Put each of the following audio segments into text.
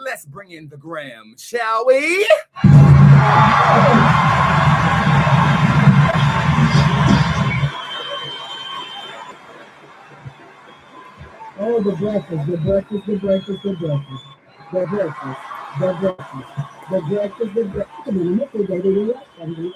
Let's bring in the gram, shall we? Oh, the breakfast, the breakfast, the breakfast, the breakfast, the breakfast, the breakfast, the breakfast, the breakfast.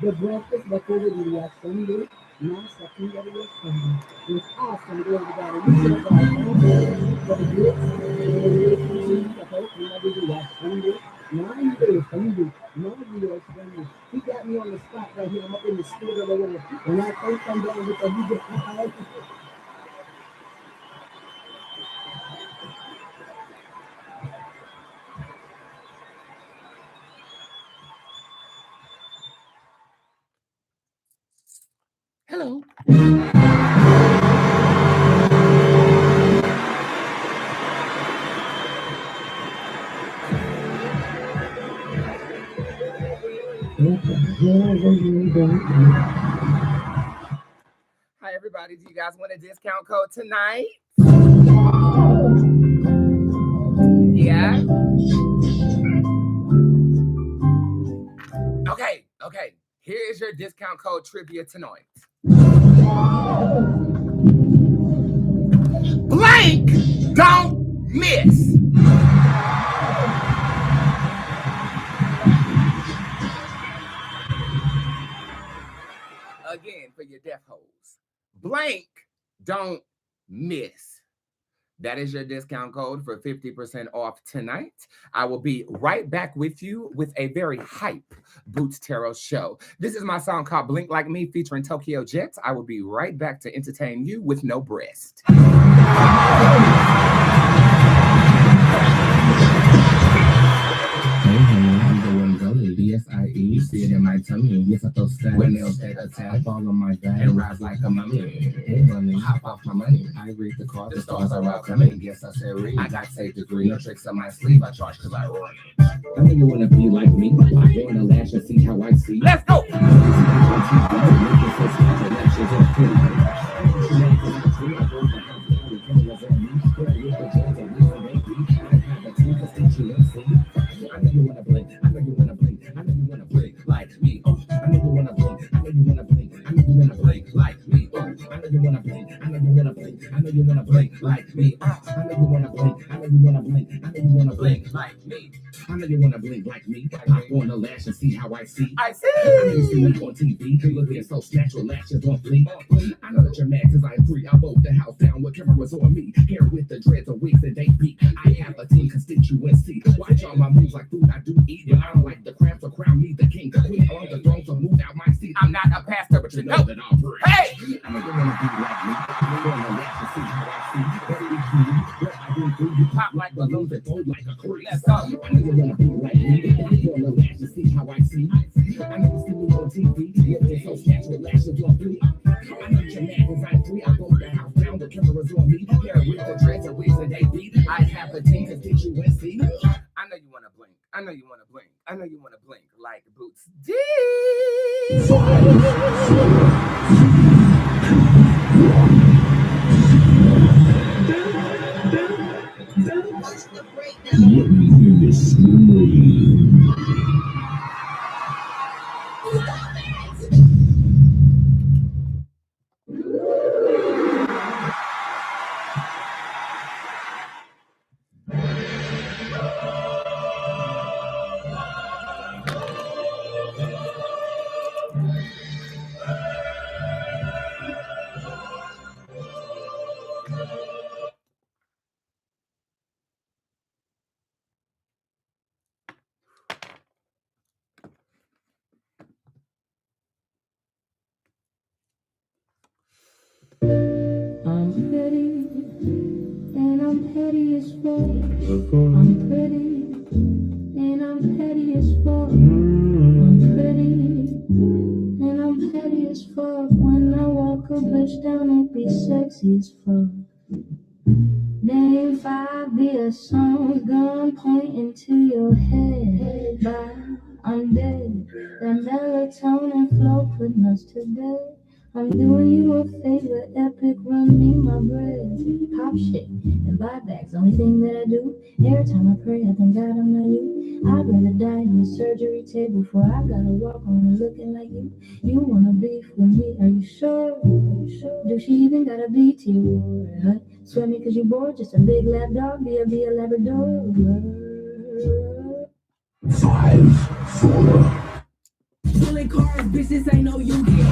The breakfast, the breakfast, the Sunday, not secondary Sunday. It's awesome, glory to God. And we give God thanks for the gifts and the relationships that hope we have to do that Sunday. 9 years, Sunday, 9 years, Sunday. He got me on the spot right here. I'm up in the spirit of the Lord. And I think I'm down because we just Hello. Hi, everybody. Do you guys want a discount code tonight? Yeah? Okay. Here is your discount code trivia tonight. Blank don't miss. Again, for your deaf hoes. Blank don't miss. That is your discount code for 50% off tonight. I will be right back with you with a very hype Boots Tarot show. This is my song called Blink Like Me featuring Tokyo Jets. I will be right back to entertain you with no breast. B-S-I-E, see it in my tummy. Yes, I throw stacks. When nails take a tap, fall on my back and rise like a mummy. Hey, money, hop off my money. I read the cards, the stars are out coming. Yes, I said read. I got safe degree, no tricks on my sleeve. I charge because I run. I know you wanna be like me. I wanna lash and see how I see. Let's go. I know you wanna blink. I know you wanna blink. I know you wanna blink like me. Oh, I know you wanna blink. I know you wanna blink. I know you wanna blink like me. Oh, I know you wanna blink. I know you wanna blink. I know you wanna blink like me. I know you wanna blink. I know you wanna blink. I know you wanna blink like me. I know you wanna blink like me. I wanna lash and see how I see. I see. I know you see me on TV. Looking so natural, lashes on fleek. I know that you're mad because I'm free. I vote the house down with cameras on me. Hair with the dreads of wigs and they beat. I have a team constituency. Watch all my moves like food I do eat. And I don't like the crap, so crown me the king. Queen on the throne, so move out my seat. I'm not a pastor, but you know that I'll pray. Hey! I know you wanna be like me. I wanna laugh and see how I see. What I do, you pop like balloons and fold like a crease. Let's go. I know you wanna be like me. I wanna laugh and see how I see. I know you see me on TV. Looking so natural, lashes on fleek. I know you're mad because I'm free. I vote the house down, the cameras on me. Hair with the dreads and wigs and they beat. I have a team constituency. I know you wanna blink. I know you wanna blink. I know you wanna blink like Boots. I'm pretty, and I'm petty as fuck. I'm pretty, and I'm petty as fuck. I'm pretty, and I'm petty as fuck. When I walk a bitch down, it be sexy as fuck. Name 5 beer songs, gun pointing to your head. But I'm dead. That melatonin flow putting us to bed. I'm doing you a favor, epic, run me my bread. Pop shit and buybacks, only thing that I do. Every time I pray, I thank God I'm not you. I'd rather die on the surgery table before I gotta walk on looking like you. You wanna beef with me? Are you sure? Do she even got a BT? Huh? Swear me cause you bored, just a big lap dog, be a Labrador. 5, 4. Selling cars, bitches, I know you get.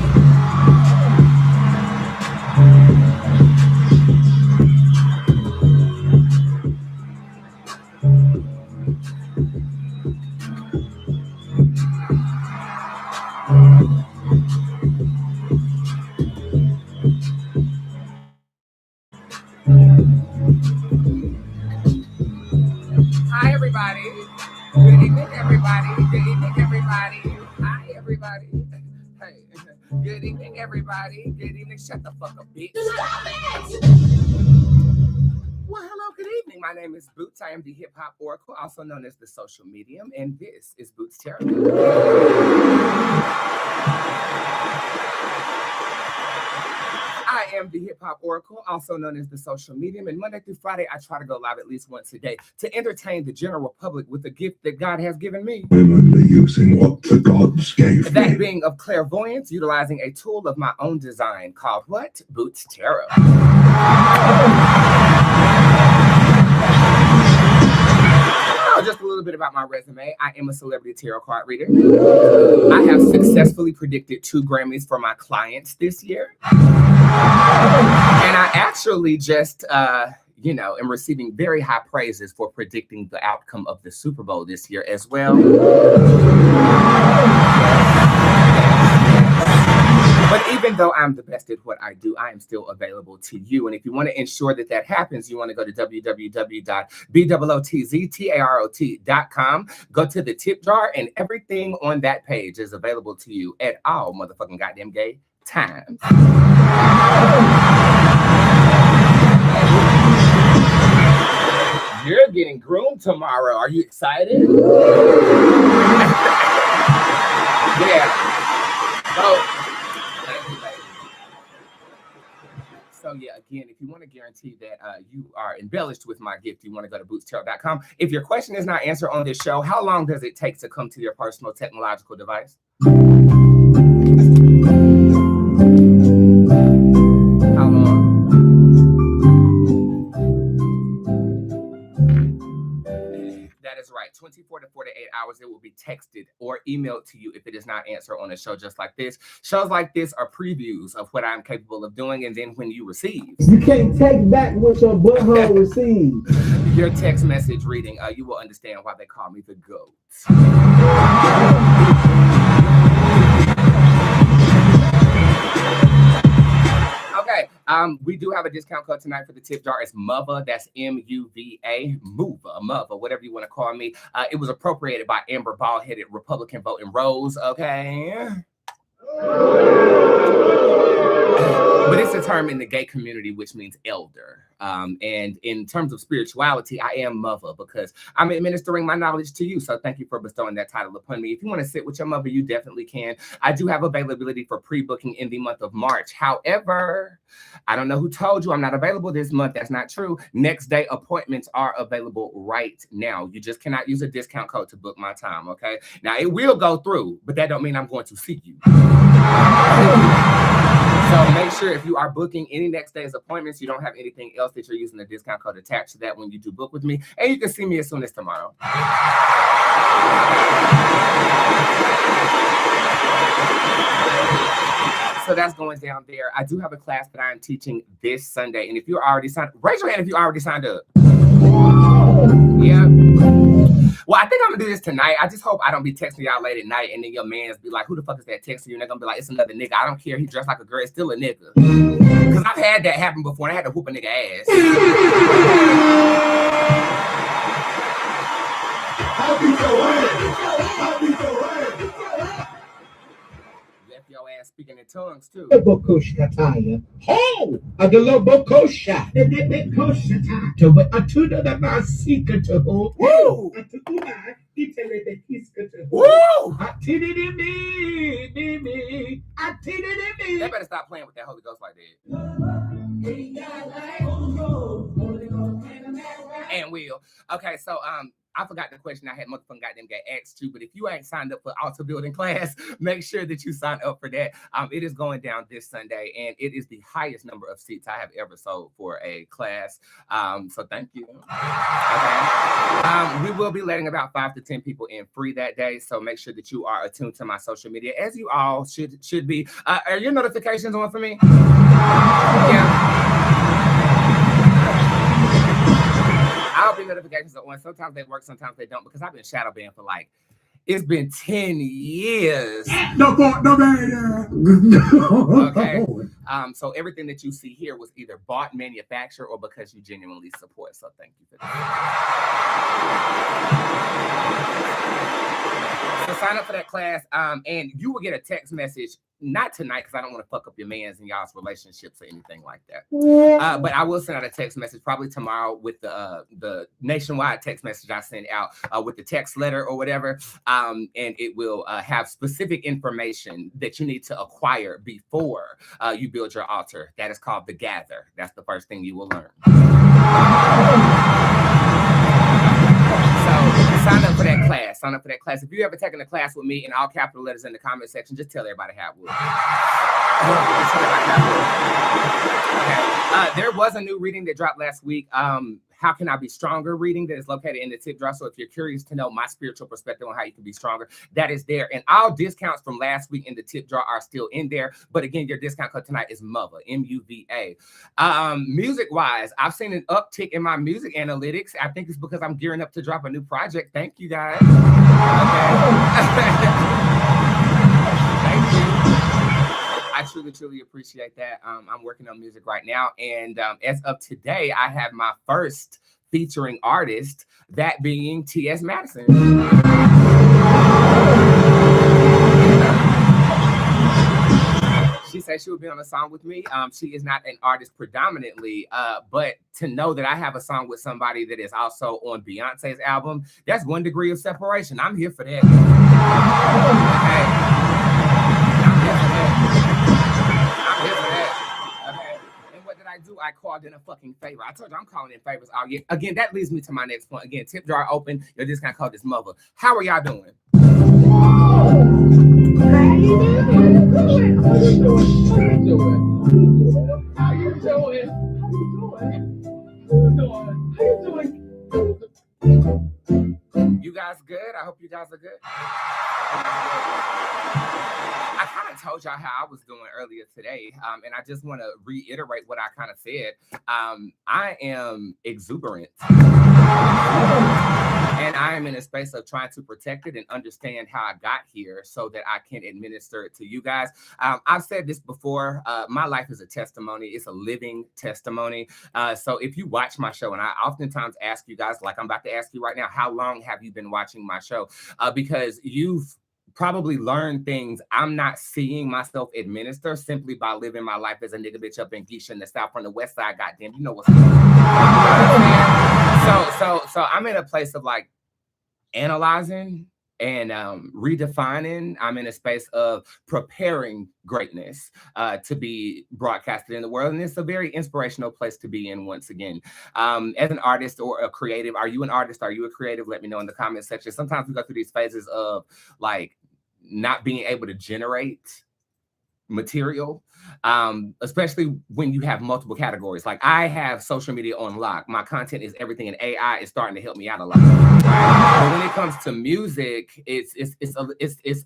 Hi, everybody. Good evening, everybody. Good evening, everybody. Hi, everybody. Hey, good evening, everybody. Good evening. Shut the fuck up, bitch. Stop it! Well, hello, good evening. My name is Boots. I am the hip hop oracle, also known as the social medium, and this is Bootzé. I am the hip hop oracle, also known as the social medium, and Monday through Friday, I try to go live at least once a day to entertain the general public with the gift that God has given me. I'm only using what the gods gave That me. being of clairvoyance, utilizing a tool of my own design called what? Bootzé. Just a little bit about my resume. I am a celebrity tarot card reader. I have successfully predicted 2 Grammys for my clients this year. And I actually just, am receiving very high praises for predicting the outcome of the Super Bowl this year as well. But even though I'm the best at what I do, I am still available to you. And if you want to ensure that that happens, you want to go to www.bootztarot.com, go to the tip jar, and everything on that page is available to you at all motherfucking goddamn gay times. You're getting groomed tomorrow. Are you excited? Yeah. So yeah, again, if you want to guarantee that you are embellished with my gift, you want to go to bootztarot.com. If your question is not answered on this show, how long does it take to come to your personal technological device? How long? That is right. 24 to 48 hours, it will be texted or emailed to you if it is not answered on a show just like this. Shows like this are previews of what I'm capable of doing, and then when you receive, You can't take back what your butthole received. your text message reading, you will understand why they call me the GOAT. Okay, we do have a discount code tonight for the tip jar. It's MUVA. That's MUVA, MUVA, whatever you want to call me. It was appropriated by Amber Bald-headed Republican voting Rose, okay? But it's a term in the gay community which means elder. And in terms of spirituality, I am mother because I'm administering my knowledge to you. So thank you for bestowing that title upon me. If you want to sit with your mother, you definitely can. I do have availability for pre-booking in the month of March. However, I don't know who told you I'm not available this month. That's not true. Next day appointments are available right now. You just cannot use a discount code to book my time, okay? Now, it will go through, but that don't mean I'm going to see you. So make sure if you are booking any next day's appointments, you don't have anything else that you're using a discount code attached to that when you do book with me. And you can see me as soon as tomorrow. So that's going down there. I do have a class that I am teaching this Sunday. And if you're already signed, raise your hand if you already signed up. Yeah. Well, I think I'm gonna do this tonight. I just hope I don't be texting y'all late at night and then your man's be like, who the fuck is that texting you? And they're gonna be like, it's another nigga. I don't care. He dressed like a girl. It's still a nigga. Because I've had that happen before and I had to whoop a nigga ass. I'll beat your ass. I'll beat your ass. Left your ass speaking in tongues too. Bokoshkataya. Oh, adelo bokosha. Bokosha. To atuda the masika to. Woo! Woo! I did it in me. I did it in me. They better stop playing with that Holy Ghost like that. And will. Okay, so I forgot the question I had motherfucking goddamn get asked you, but if you ain't signed up for altar building class, make sure that you sign up for that. It is going down this Sunday, and it is the highest number of seats I have ever sold for a class. So thank you. Okay. We will be letting about 5 to 10 people in free that day, so make sure that you are attuned to my social media, as you all should be. Are your notifications on for me? Yeah. I'll be notifications on. Sometimes they work, sometimes they don't, because I've been shadow banned for like, it's been 10 years. Okay. So everything that you see here was either bought, manufactured, or because you genuinely support. So thank you for that. So sign up for that class, and you will get a text message. Not tonight, because I don't want to fuck up your mans and y'all's relationships or anything like that. But I will send out a text message probably tomorrow with the nationwide text message I send out with the text letter or whatever. And it will have specific information that you need to acquire before you build your altar. That is called the gather. That's the first thing you will learn. So sign up for that class. Sign up for that class. If you ever taken a class with me in all capital letters in the comment section, just tell everybody how it was. Okay. There was a new reading that dropped last week. How Can I Be Stronger reading that is located in the tip jar. So if you're curious to know my spiritual perspective on how you can be stronger, that is there. And all discounts from last week in the tip jar are still in there. But again, your discount code tonight is MUVA, M-U-V-A. Music-wise, I've seen an uptick in my music analytics. I think it's because I'm gearing up to drop a new project. Thank you, guys. Okay. Thank you. I truly appreciate that. I'm working on music right now. And as of today, I have my first featuring artist, that being T.S. Madison. She said she would be on a song with me. She is not an artist predominantly, but to know that I have a song with somebody that is also on Beyonce's album, that's one degree of separation. I'm here for that. Okay. I'm here for that. Okay. And what did I do? I called in a fucking favor. I told you I'm calling in favors all year. Again, that leads me to my next point. Again, tip jar open. Your discount code is MUVA. How are y'all doing? You guys good? I hope you guys are good. I kind of told y'all how I was doing earlier today, and I just want to reiterate what I kind of said. I am exuberant. And I am in a space of trying to protect it and understand how I got here so that I can administer it to you guys. I've said this before. My life is a testimony. It's a living testimony. So if you watch my show, and I oftentimes ask you guys, like I'm about to ask you right now, how long have you been watching my show? Because you've probably learn things I'm not seeing myself administer simply by living my life as a nigga bitch up in Geisha in the South from the West Side. Goddamn, you know what's going on. You know what I'm saying? So I'm in a place of like analyzing and redefining. I'm in a space of preparing greatness to be broadcasted in the world. And it's a very inspirational place to be in once again. As an artist or a creative, are you an artist? Are you a creative? Let me know in the comment section. Sometimes we go through these phases of like not being able to generate material, especially when you have multiple categories. Like I have social media on lock. My content is everything, and AI is starting to help me out a lot. Right? But when it comes to music, it's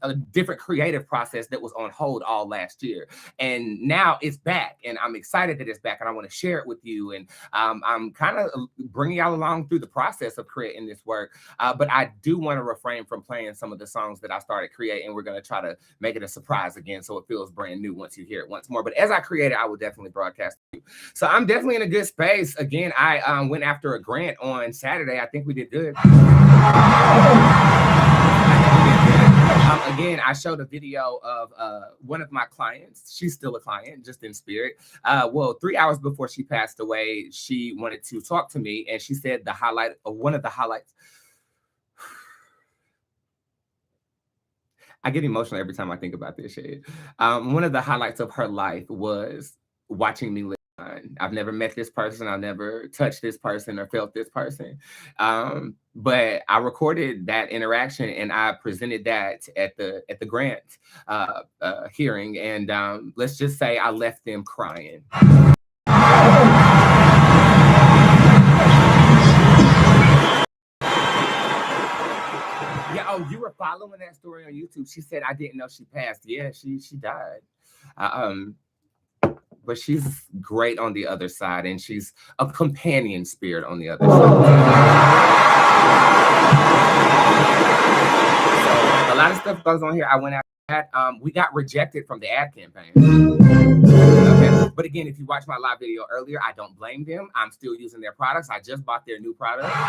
a different creative process that was on hold all last year, and now it's back, and I'm excited that it's back, and I want to share it with you. And I'm kind of bringing y'all along through the process of creating this work. But I do want to refrain from playing some of the songs that I started creating. We're going to try to make it a surprise again, so it feels brand new once you hear it once more. But as I create it, I will definitely broadcast to you. So I'm definitely in a good space. Again, I went after a grant on Saturday. I think we did good. Again, I showed a video of one of my clients. She's still a client, just in spirit. Well, 3 hours before she passed away, she wanted to talk to me, and she said the highlight of one of the highlights. I get emotional every time I think about this shit. One of the highlights of her life was watching me live mine. I've never met this person. I've never touched this person or felt this person. But I recorded that interaction and I presented that at the grant hearing. And let's just say I left them crying. Yeah, oh, you were following that story on YouTube. She said, I didn't know she passed. Yeah, she died. But she's great on the other side, and she's a companion spirit on the other side. So a lot of stuff goes on here. I went out at we got rejected from the ad campaign. Okay. But again, if you watch my live video earlier, I don't blame them. I'm still using their products. I just bought their new product. Okay.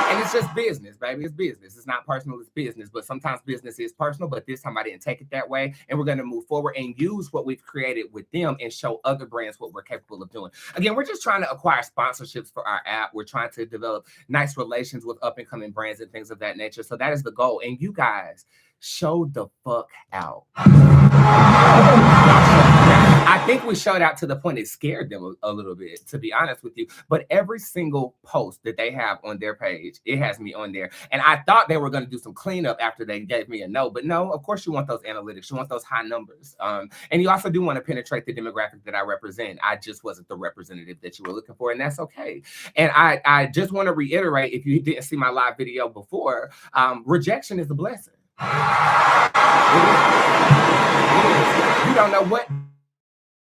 And it's just business, baby. It's business. It's not personal, it's business. But sometimes business is personal, but this time I didn't take it that way. And we're going to move forward and use what we've created with them and show other brands what we're capable of doing. Again, we're just trying to acquire sponsorships for our app. We're trying to develop nice relations with up and coming brands and things of that nature. So that is the goal. And you guys, show the fuck out. I think we showed out to the point it scared them a little bit, to be honest with you. But every single post that they have on their page, it has me on there. And I thought they were going to do some cleanup after they gave me a no. But no, of course you want those analytics. You want those high numbers. And you also do want to penetrate the demographic that I represent. I just wasn't the representative that you were looking for. And that's okay. And I just want to reiterate, if you didn't see my live video before, rejection is a blessing. You don't know what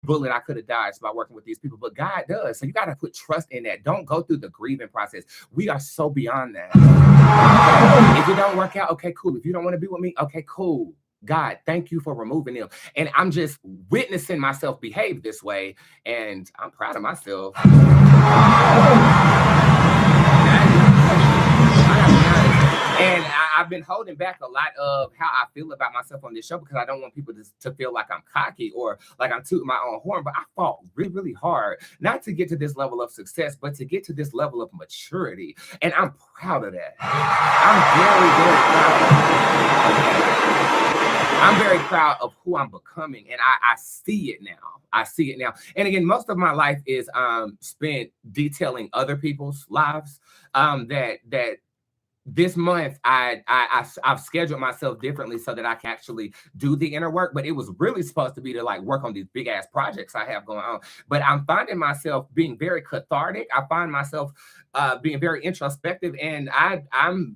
bullet I could have dodged by working with these people, but God does. So you got to put trust in that. Don't go through the grieving process. We are so beyond that. If it don't work out, okay, cool. If you don't want to be with me, okay, cool. God, thank you for removing them. And I'm just witnessing myself behave this way, and I'm proud of myself. And I've been holding back a lot of how I feel about myself on this show because I don't want people to feel like I'm cocky or like I'm tooting my own horn. But I fought really, really hard, not to get to this level of success, but to get to this level of maturity. And I'm proud of that. I'm very proud of who I'm becoming. And I see it now. I see it now. And again, most of my life is spent detailing other people's lives that this month, I've scheduled myself differently so that I can actually do the inner work. But it was really supposed to be to like work on these big ass projects I have going on. But I'm finding myself being very cathartic. I find myself being very introspective, and I'm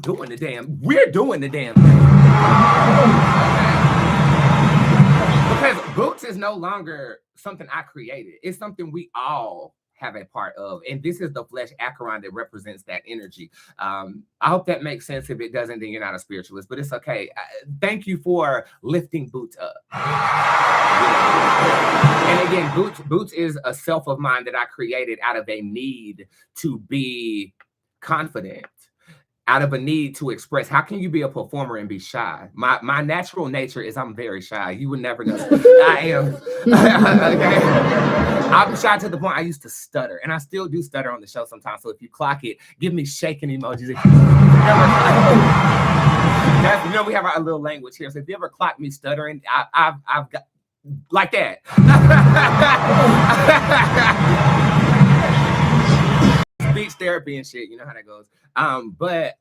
doing the damn. We're doing the damn thing. Because Bootzé is no longer something I created. It's something we all have a part of, and this is the flesh acheron that represents that energy. I hope that makes sense. If it doesn't, then you're not a spiritualist, but it's okay. Thank you for lifting Bootzé up. And again, Bootzé is a self of mine that I created out of a need to be confident, out of a need to express. How can you be a performer and be shy? My natural nature is I'm very shy. You would never know. I am. Okay. I'm shy to the point I used to stutter, and I still do stutter on the show sometimes. So if you clock it, give me shaking emojis. We have our little language here. So if you ever clock me stuttering, I've got like that. Speech therapy and shit, you know how that goes. But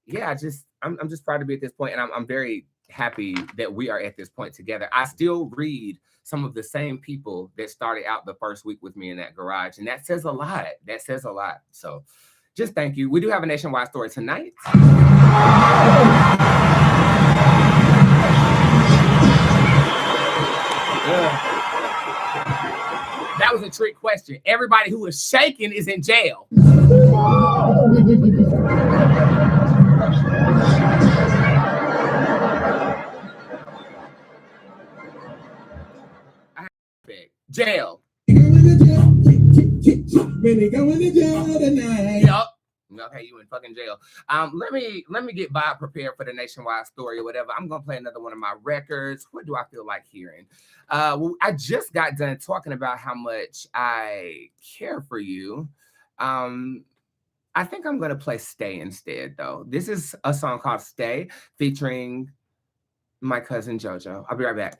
yeah, I'm just proud to be at this point, and I'm very happy that we are at this point together. I still read some of the same people that started out the first week with me in that garage, and that says a lot. That says a lot. So just thank you. We do have a nationwide story tonight. That was a trick question. Everybody who is shaking is in jail. Jail. Really going to jail tonight. Yup. Okay, you in fucking jail. Let me get Bob prepared for the nationwide story or whatever. I'm gonna play another one of my records. What do I feel like hearing? Well, I just got done talking about how much I care for you. I I think I'm gonna play Stay instead, though. This is a song called Stay featuring my cousin JoJo. I'll be right back.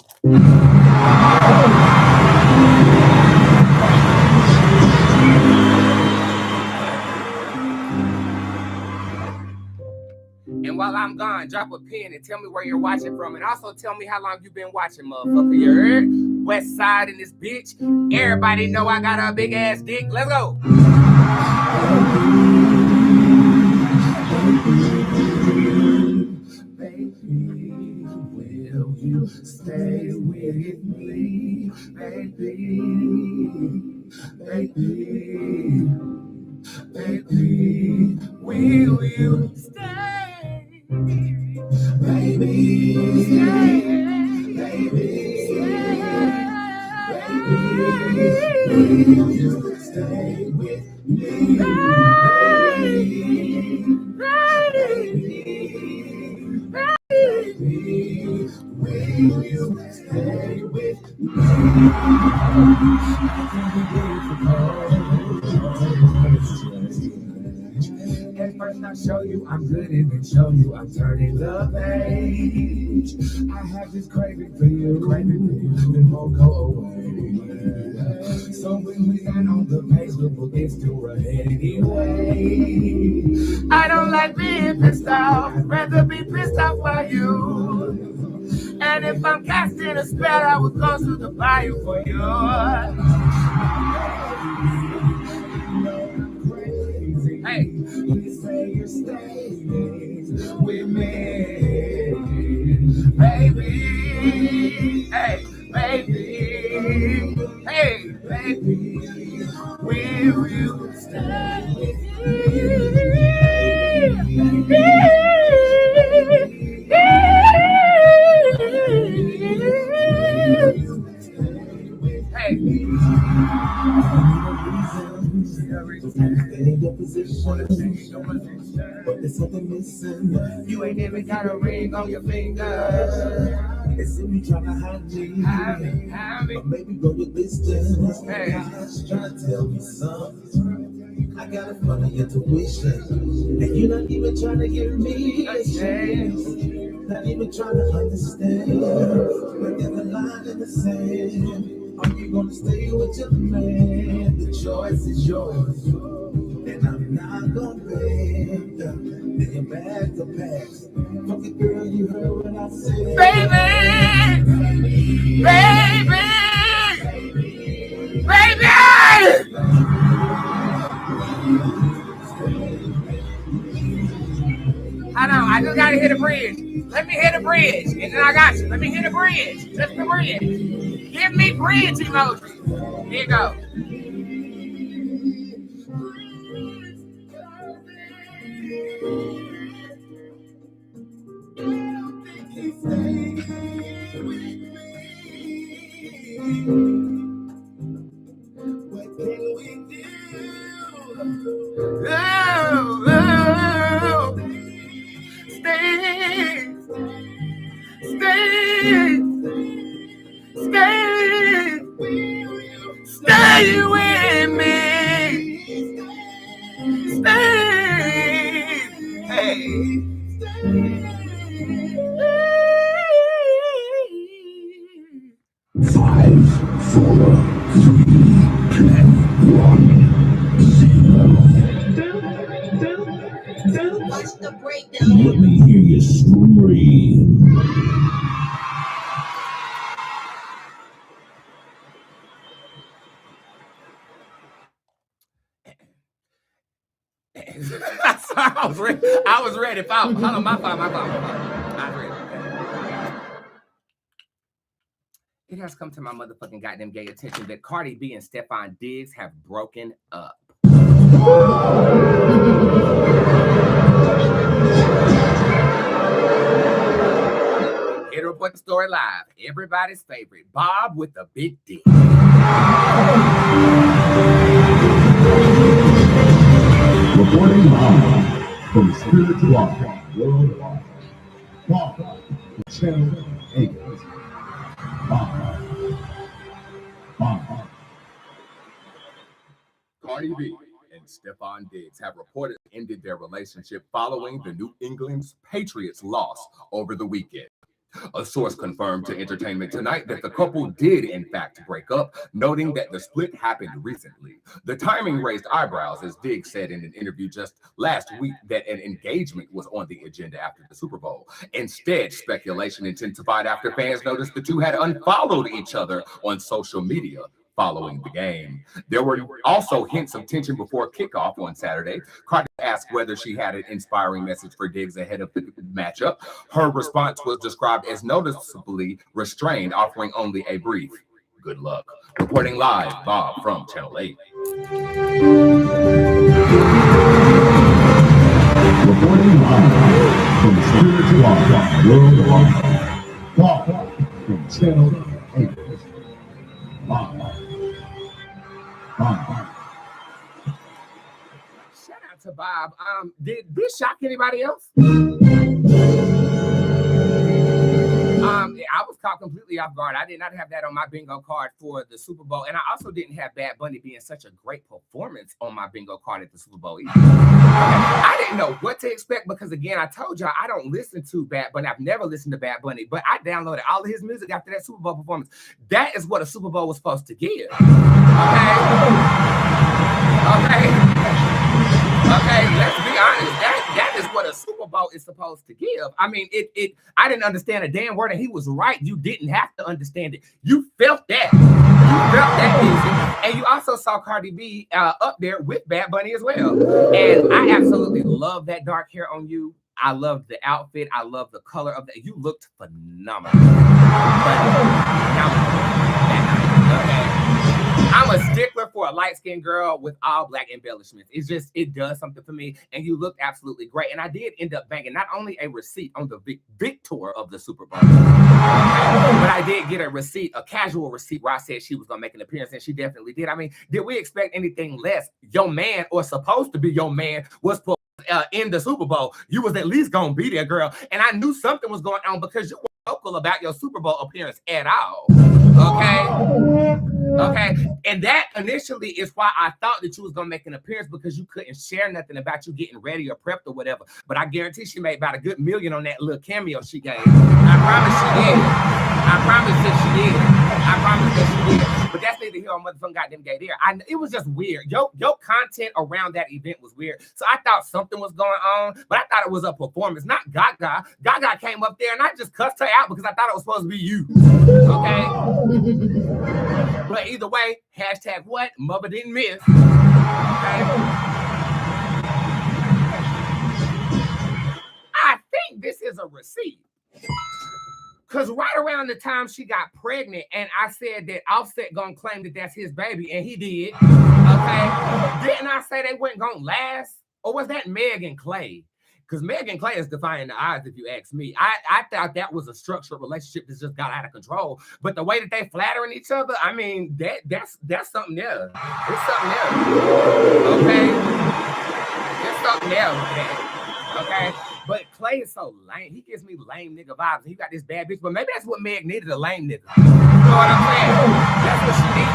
And while I'm gone, drop a pin and tell me where you're watching from. And also tell me how long you've been watching, motherfucker. You heard? West Side in this bitch. Everybody know I got a big ass dick. Let's go. Baby, will you stay with me? Baby, will you stay? Baby, stay. Baby, will you stay with me? Will you stay with me? At first I show you I'm good and then show you I'm turning the page. I have this craving for you, then won't go away. So when we got on the page, we'll get to ahead anyway. I don't like being pissed off, rather be pissed off for you. And if I'm casting a spell, I would go to the bayou for you. Hey, you say you're staying with me, baby. Hey, baby. Hey, baby. Will you stay with me? Hey. In your position, but there's something missing. You ain't even got a ring on your finger. It's in me trying to hide me. But maybe go your distance. Hey. Trying to tell me something. I got a funny intuition. And you're not even trying to give me a chance. Not even trying to understand. But there's a line in the sand. Are you gonna stay with your man? The choice is yours. And I'm not gonna beg. Then you're back to pass. Fuck it, girl, you heard what I said. Baby! Hold on, I just gotta hit a bridge. Let me hit a bridge, and then I got you. Let me hit a bridge. Just the bridge. Give me bridge emoji. Here you go. What can we do? Stay with me. Stay. Hey. 5, 4, 3, 2, 1, 0. Watch the breakdown. Let me hear you scream. Sorry, I was ready. Hold on, my fault. I was ready. It has come to my motherfucking goddamn gay attention that Cardi B and Stephon Diggs have broken up. Here to report the story live. Everybody's favorite, Bob with the big dick. Reporting live from Spiritual Worldwide. Bob, Channel 8. Bob. Cardi B and Stefon Diggs have reportedly ended their relationship following the New England Patriots' loss over the weekend. A source confirmed to Entertainment Tonight that the couple did, in fact, break up, noting that the split happened recently. The timing raised eyebrows as Diggs said in an interview just last week that an engagement was on the agenda after the Super Bowl. Instead, speculation intensified after fans noticed the two had unfollowed each other on social media following the game. There were also hints of tension before kickoff on Saturday. Cardi asked whether she had an inspiring message for Diggs ahead of the matchup. Her response was described as noticeably restrained, offering only a brief "good luck." Reporting live, Bob from Channel 8. Reporting live from Spiritual Worldwide. Bob from Channel 8. Bob. Shout out to Bob. Did this shock anybody else? I was caught completely off guard. I did not have that on my bingo card for the Super Bowl, and I also didn't have Bad Bunny being such a great performance on my bingo card at the Super Bowl either. I didn't know what to expect because, again, I told y'all I don't listen to Bad Bunny. I've never listened to Bad Bunny, but I downloaded all of his music after that Super Bowl performance. That is what a Super Bowl was supposed to give. Okay, let's be honest. That is what a Super Bowl is supposed to give. I mean, I didn't understand a damn word, and he was right. You didn't have to understand it. You felt that. You felt that music. And you also saw Cardi B up there with Bad Bunny as well. And I absolutely love that dark hair on you. I love the outfit. I love the color of that. You looked phenomenal. Okay. I'm a stickler for a light-skinned girl with all black embellishments. It does something for me. And you look absolutely great. And I did end up banging not only a receipt on the victor of the Super Bowl, but I did get a receipt, a casual receipt where I said she was going to make an appearance, and she definitely did. I mean, did we expect anything less? Your man, or supposed to be your man, was in the Super Bowl. You was at least going to be there, girl. And I knew something was going on because you weren't vocal about your Super Bowl appearance at all. Okay. And that initially is why I thought that you was gonna make an appearance, because you couldn't share nothing about you getting ready or prepped or whatever. But I guarantee she made about a good $1 million on that little cameo she gave. I promise she did. I promise that she did. But that's neither here or motherfucking goddamn gay there. It was just weird. Your content around that event was weird. So I thought something was going on, but I thought it was a performance, not Gaga. Gaga came up there and I just cussed her out because I thought it was supposed to be you. Okay. But either way, hashtag what? Mother didn't miss. Okay. I think this is a receipt. Because right around the time she got pregnant, and I said that Offset gonna claim that that's his baby, and he did. Okay. Didn't I say they weren't gonna last? Or was that Meg and Clay? Because Meg and Clay is defying the odds, if you ask me. I thought that was a structured relationship that just got out of control. But the way that they flattering each other, I mean, that's something else. It's something else. Okay? It's something else, man. Okay? But Clay is so lame. He gives me lame nigga vibes. He got this bad bitch. But maybe that's what Meg needed, a lame nigga. You know what I'm saying? That's what she needed.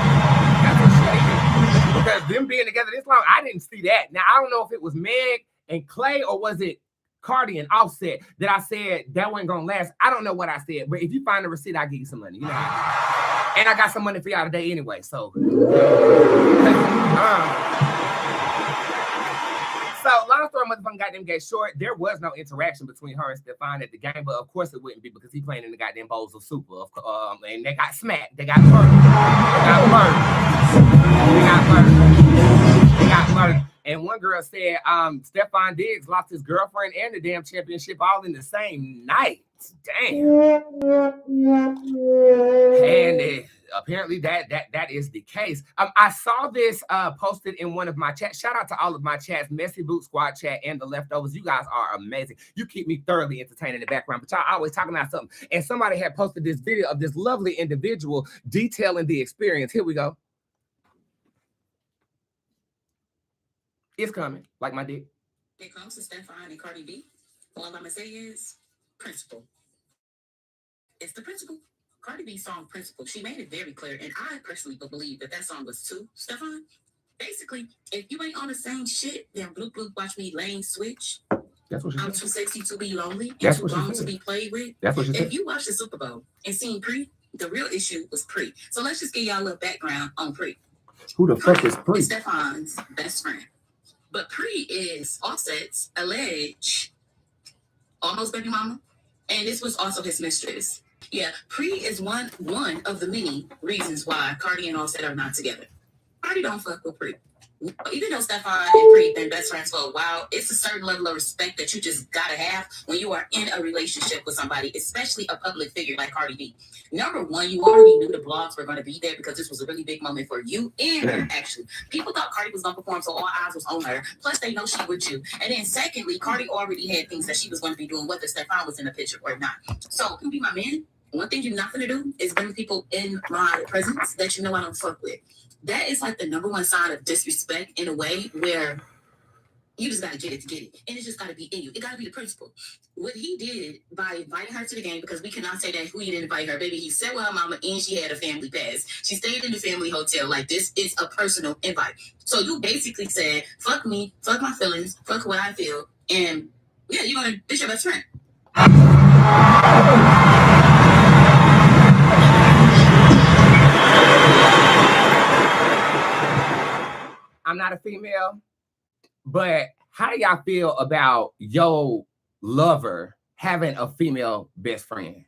Because them being together this long, I didn't see that. Now, I don't know if it was Meg and Clay, or was it Cardi and Offset that I said that wasn't gonna last? I don't know what I said, but if you find the receipt, I'll give you some money. You know how? And I got some money for y'all today anyway. So, long story motherfucking goddamn gay short, there was no interaction between her and Stefon at the game, but of course it wouldn't be because he playing in the goddamn bowls of super. And they got smacked. They got murdered. They got murdered. And one girl said Stefon Diggs lost his girlfriend and the damn championship all in the same night. Damn. And apparently that is the case. I saw this posted in one of my chats. Shout out to all of my chats, Messy Boot Squad chat and the leftovers. You guys are amazing. You keep me thoroughly entertained in the background, but y'all always talking about something. And somebody had posted this video of this lovely individual detailing the experience. Here we go. It's coming, like my dick. When it comes to Stefon and Cardi B, all I'm gonna say is principle. It's the principle. Cardi B's song Principle, she made it very clear, and I personally believe that song was to Stefon. basically, if you ain't on the same shit, then bloop bloop watch me lane switch. That's what she I'm said. too sexy to be lonely and That's too what she grown to said. be played with. That's what she said. If you watch the Super Bowl and seen Pre, the real issue was Pre. So let's just give y'all a little background on Pre. Who the fuck is Pre? It's Stefan's best friend. But Pre is Offset's alleged almost baby mama. And this was also his mistress. Yeah, Pre is one of the many reasons why Cardi and Offset are not together. Cardi don't fuck with Pre. Even though Stefan and Pre been best friends for a while, it's a certain level of respect that you just gotta have when you are in a relationship with somebody, especially a public figure like Cardi B. Number one, you already knew the blogs were gonna be there because this was a really big moment for you and her, actually. People thought Cardi was gonna perform, so all eyes was on her. Plus, they know she with you. And then secondly, Cardi already had things that she was gonna be doing, whether Stefan was in the picture or not. So, you be my man. One thing you're not gonna do is bring people in my presence that you know I don't fuck with. That is like the number one sign of disrespect in a way where you just gotta get it to get it. And it's just gotta be in you. It gotta be the principle. What he did by inviting her to the game, because we cannot say that he didn't invite her, baby. He said with her mama and she had a family pass. She stayed in the family hotel. Like, this is a personal invite. So you basically said, fuck me, fuck my feelings, fuck what I feel, and yeah, you're gonna ditch your best friend. I'm not a female, but how do y'all feel about your lover having a female best friend?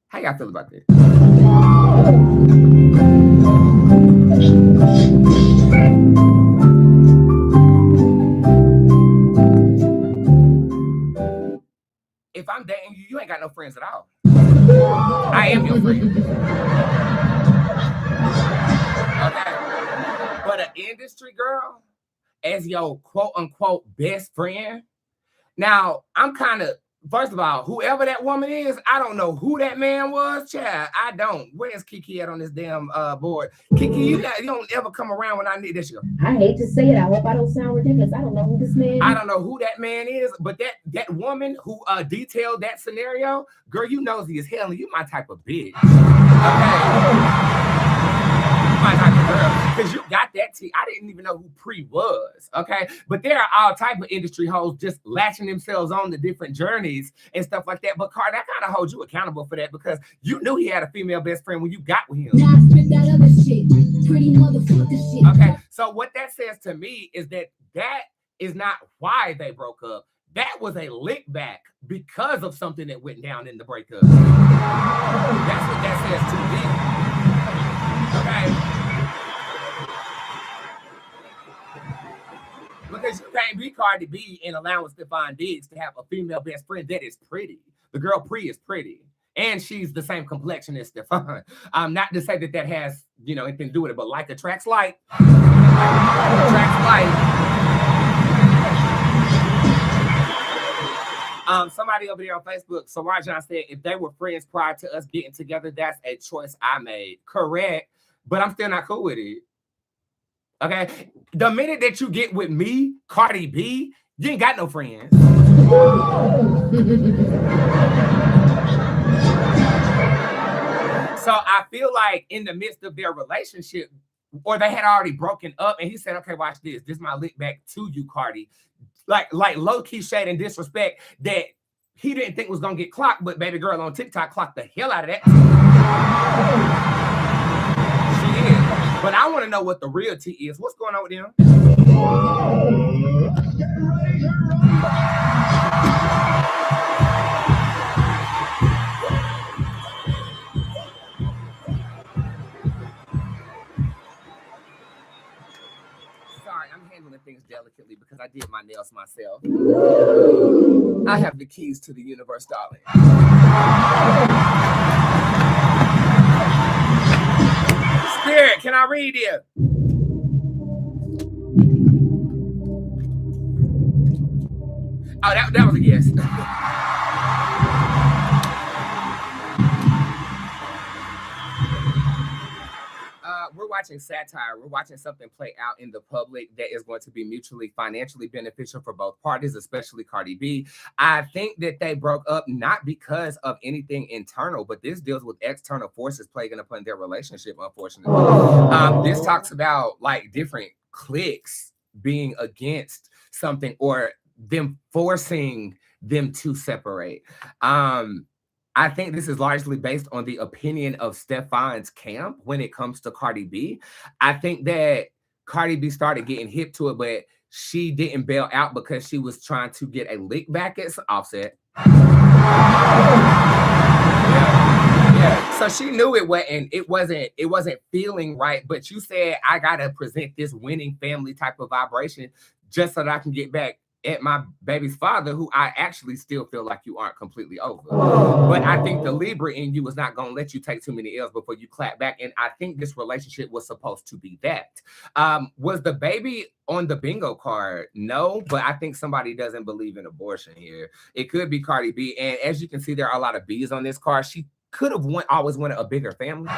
How y'all feel about that? If I'm dating you, you ain't got no friends at all. I am your friend. Okay. But an industry girl as your quote unquote best friend. Now, I'm kind of, first of all, whoever that woman is, I don't know who that man was, child. I don't. Where's Kiki at on this damn board? Kiki, you don't ever come around when I need this. I hate to say it. I hope I don't sound ridiculous. I don't know who this man is. I don't know who that man is, but that woman who detailed that scenario, girl, you nosy as hell, and you my type of bitch. Okay. My type of girl, because you got that tea. I didn't even know who Pre was, okay? But there are all type of industry hoes just latching themselves on to different journeys and stuff like that. But Cardi, I kind of hold you accountable for that because you knew he had a female best friend when you got with him. Now spit that other shit, pretty motherfucker shit. Okay, so what that says to me is that is not why they broke up. That was a lick back because of something that went down in the breakup. That's what that says to me. Okay. Because you can't be Cardi B and allowing Stephon Diggs to have a female best friend that is pretty. The girl Pre is pretty. And she's the same complexion as Stephon. Not to say that has, anything to do with it, but like attracts like. Attracts like. Somebody over there on Facebook, Sarajan said, if they were friends prior to us getting together, that's a choice I made. Correct. But I'm still not cool with it. Okay? The minute that you get with me, Cardi B, you ain't got no friends. So I feel like in the midst of their relationship, or they had already broken up, and he said, okay, watch this. This is my lick back to you, Cardi. Like low-key shade and disrespect that he didn't think was going to get clocked, but baby girl on TikTok clocked the hell out of that. She is. But I want to know what the real tea is. What's going on with them? Sorry, I'm handling things delicately because I did my nails myself. I have the keys to the universe, darling. Spirit, can I read you? Oh, that was a yes. We're watching satire. We're watching something play out in the public that is going to be mutually financially beneficial for both parties, especially Cardi B. I think that they broke up not because of anything internal, but this deals with external forces plaguing upon their relationship, unfortunately. This talks about like different cliques being against something or them forcing them to separate. I think this is largely based on the opinion of Stefan's camp when it comes to Cardi B. I think that Cardi B started getting hip to it, but she didn't bail out because she was trying to get a lick back at Offset. Yeah. So she knew it wasn't feeling right, but you said I gotta present this winning family type of vibration just so that I can get back at my baby's father, who I actually still feel like you aren't completely over. But I think the Libra in you is not going to let you take too many L's before you clap back. And I think this relationship was supposed to be that. Was the baby on the bingo card? No, but I think somebody doesn't believe in abortion here. It could be Cardi B. And as you can see, there are a lot of B's on this card. She could have always wanted a bigger family.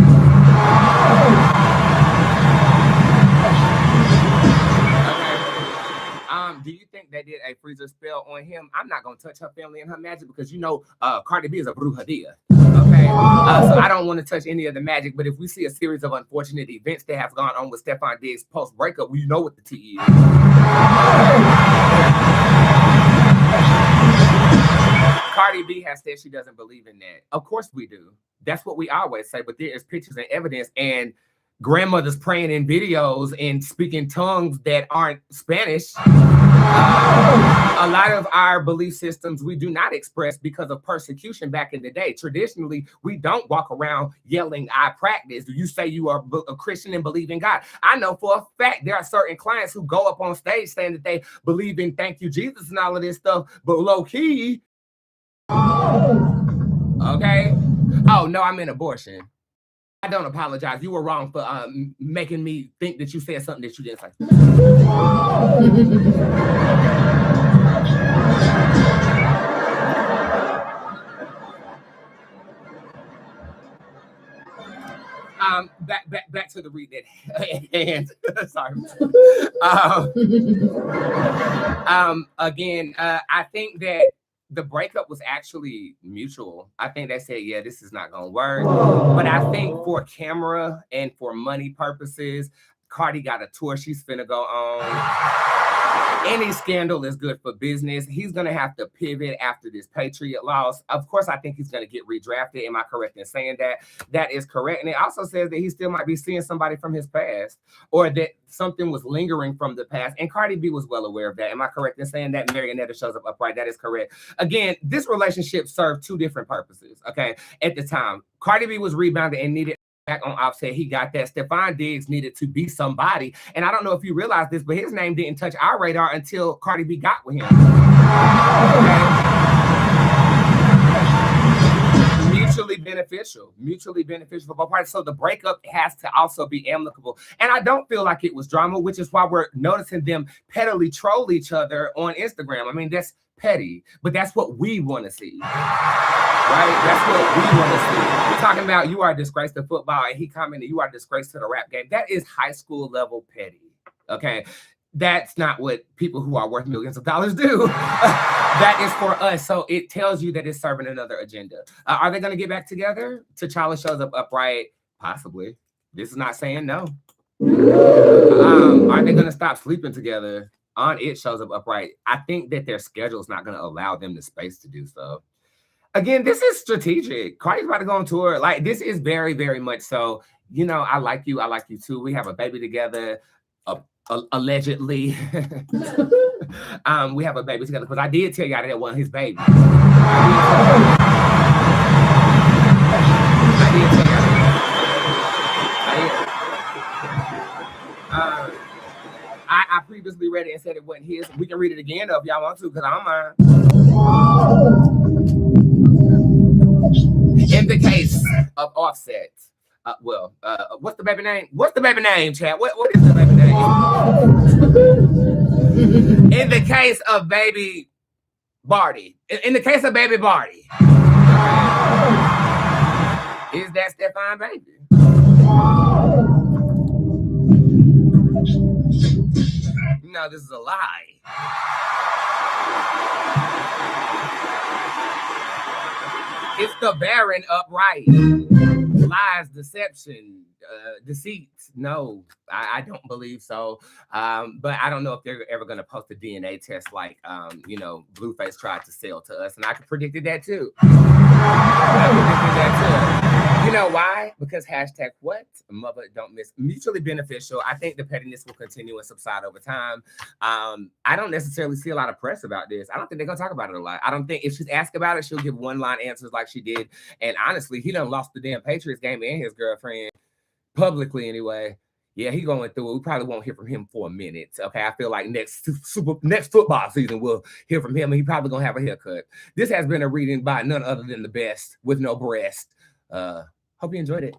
Do you think they did a freezer spell on him? I'm not gonna touch her family and her magic because you know Cardi B is a brujeria. Okay, so I don't want to touch any of the magic. But if we see a series of unfortunate events that have gone on with Stefan Diggs post breakup, we know what the tea is. Cardi B has said she doesn't believe in that. Of course we do. That's what we always say. But there is pictures and evidence and grandmothers praying in videos and speaking tongues that aren't Spanish. A lot of our belief systems we do not express because of persecution back in the day. Traditionally, we don't walk around yelling, I practice. You say you are a Christian and believe in God. I know for a fact there are certain clients who go up on stage saying that they believe in thank you, Jesus, and all of this stuff, but low key. Okay. Oh, no, I meant abortion. I don't apologize. You were wrong for making me think that you said something that you didn't say. Back to the read that and sorry. Again, I think that the breakup was actually mutual. I think they said, yeah, this is not going to work. But I think for camera and for money purposes, Cardi got a tour she's finna go on. Any scandal is good for business. He's going to have to pivot after this Patriot loss. Of course, I think he's going to get redrafted. Am I correct in saying that? That is correct. And it also says that he still might be seeing somebody from his past or that something was lingering from the past. And Cardi B was well aware of that. Am I correct in saying that? Marionetta shows up upright. That is correct. Again, this relationship served two different purposes, okay? At the time, Cardi B was rebounded and needed back on Offset. He got that. Stefan Diggs needed to be somebody. And I don't know if you realize this, but his name didn't touch our radar until Cardi B got with him. Okay? Mutually beneficial for both parties. So the breakup has to also be amicable. And I don't feel like it was drama, which is why we're noticing them pettily troll each other on Instagram. I mean, that's petty, but that's what we want to see. Right? That's what we want to see. We're talking about you are a disgrace to football, and he commented you are a disgrace to the rap game. That is high school level petty. Okay. That's not what people who are worth millions of dollars do. That is for us. So it tells you that it's serving another agenda. Are they going to get back together? T'Challa shows up upright. Possibly. This is not saying no. Are they going to stop sleeping together? On It shows up upright. I think that their schedule is not going to allow them the space to do so. Again, this is strategic. Cardi's about to go on tour. Like, this is very, very much so. You know, I like you. I like you too. We have a baby together. Allegedly. We have a baby together because I did tell y'all that wasn't his baby. I did tell y'all that. I previously read it and said it wasn't his. We can read it again though if y'all want to, because I don't mind. In the case of Offset, what's the baby name? What's the baby name, Chad? What is the baby name? In the case of baby Barty. In the case of baby Barty. Is that Stefan baby? No, this is a lie. It's the Baron upright. lies, deception, deceit. No, I don't believe so. But I don't know if they're ever going to post a DNA test like, Blueface tried to sell to us. And I predicted that too. You know why? Because hashtag what? Mother don't miss. Mutually beneficial. I think the pettiness will continue and subside over time. I don't necessarily see a lot of press about this. I don't think they're going to talk about it a lot. I don't think if she's asked about it, she'll give one-line answers like she did. And honestly, he done lost the damn Patriots game and his girlfriend publicly anyway. Yeah, he going through it. We probably won't hear from him for a minute. Okay, I feel like next football season we'll hear from him, and he probably gonna have a haircut. This has been a reading by none other than the best with no breast. Hope you enjoyed it.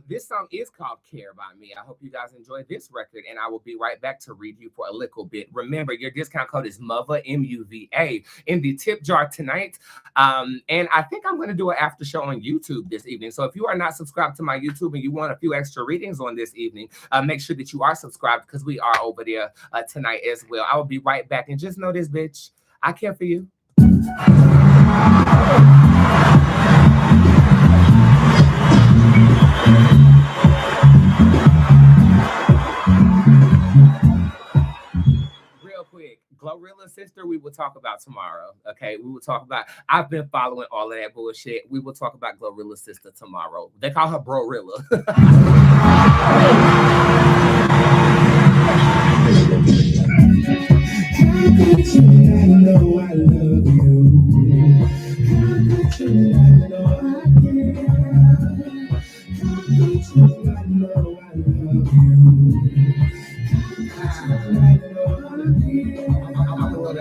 This song is called Care by Me. I hope you guys enjoyed this record, and I will be right back to read you for a little bit. Remember, your discount code is MUVA, M-U-V-A, in the tip jar tonight. And I think I'm going to do an after show on YouTube this evening. So if you are not subscribed to my YouTube and you want a few extra readings on this evening, make sure that you are subscribed because we are over there tonight as well. I will be right back. And just know this, bitch, I care for you. Glorilla Sister, we will talk about tomorrow. Okay, we will talk about. I've been following all of that bullshit. We will talk about Glorilla Sister tomorrow. They call her Brorilla.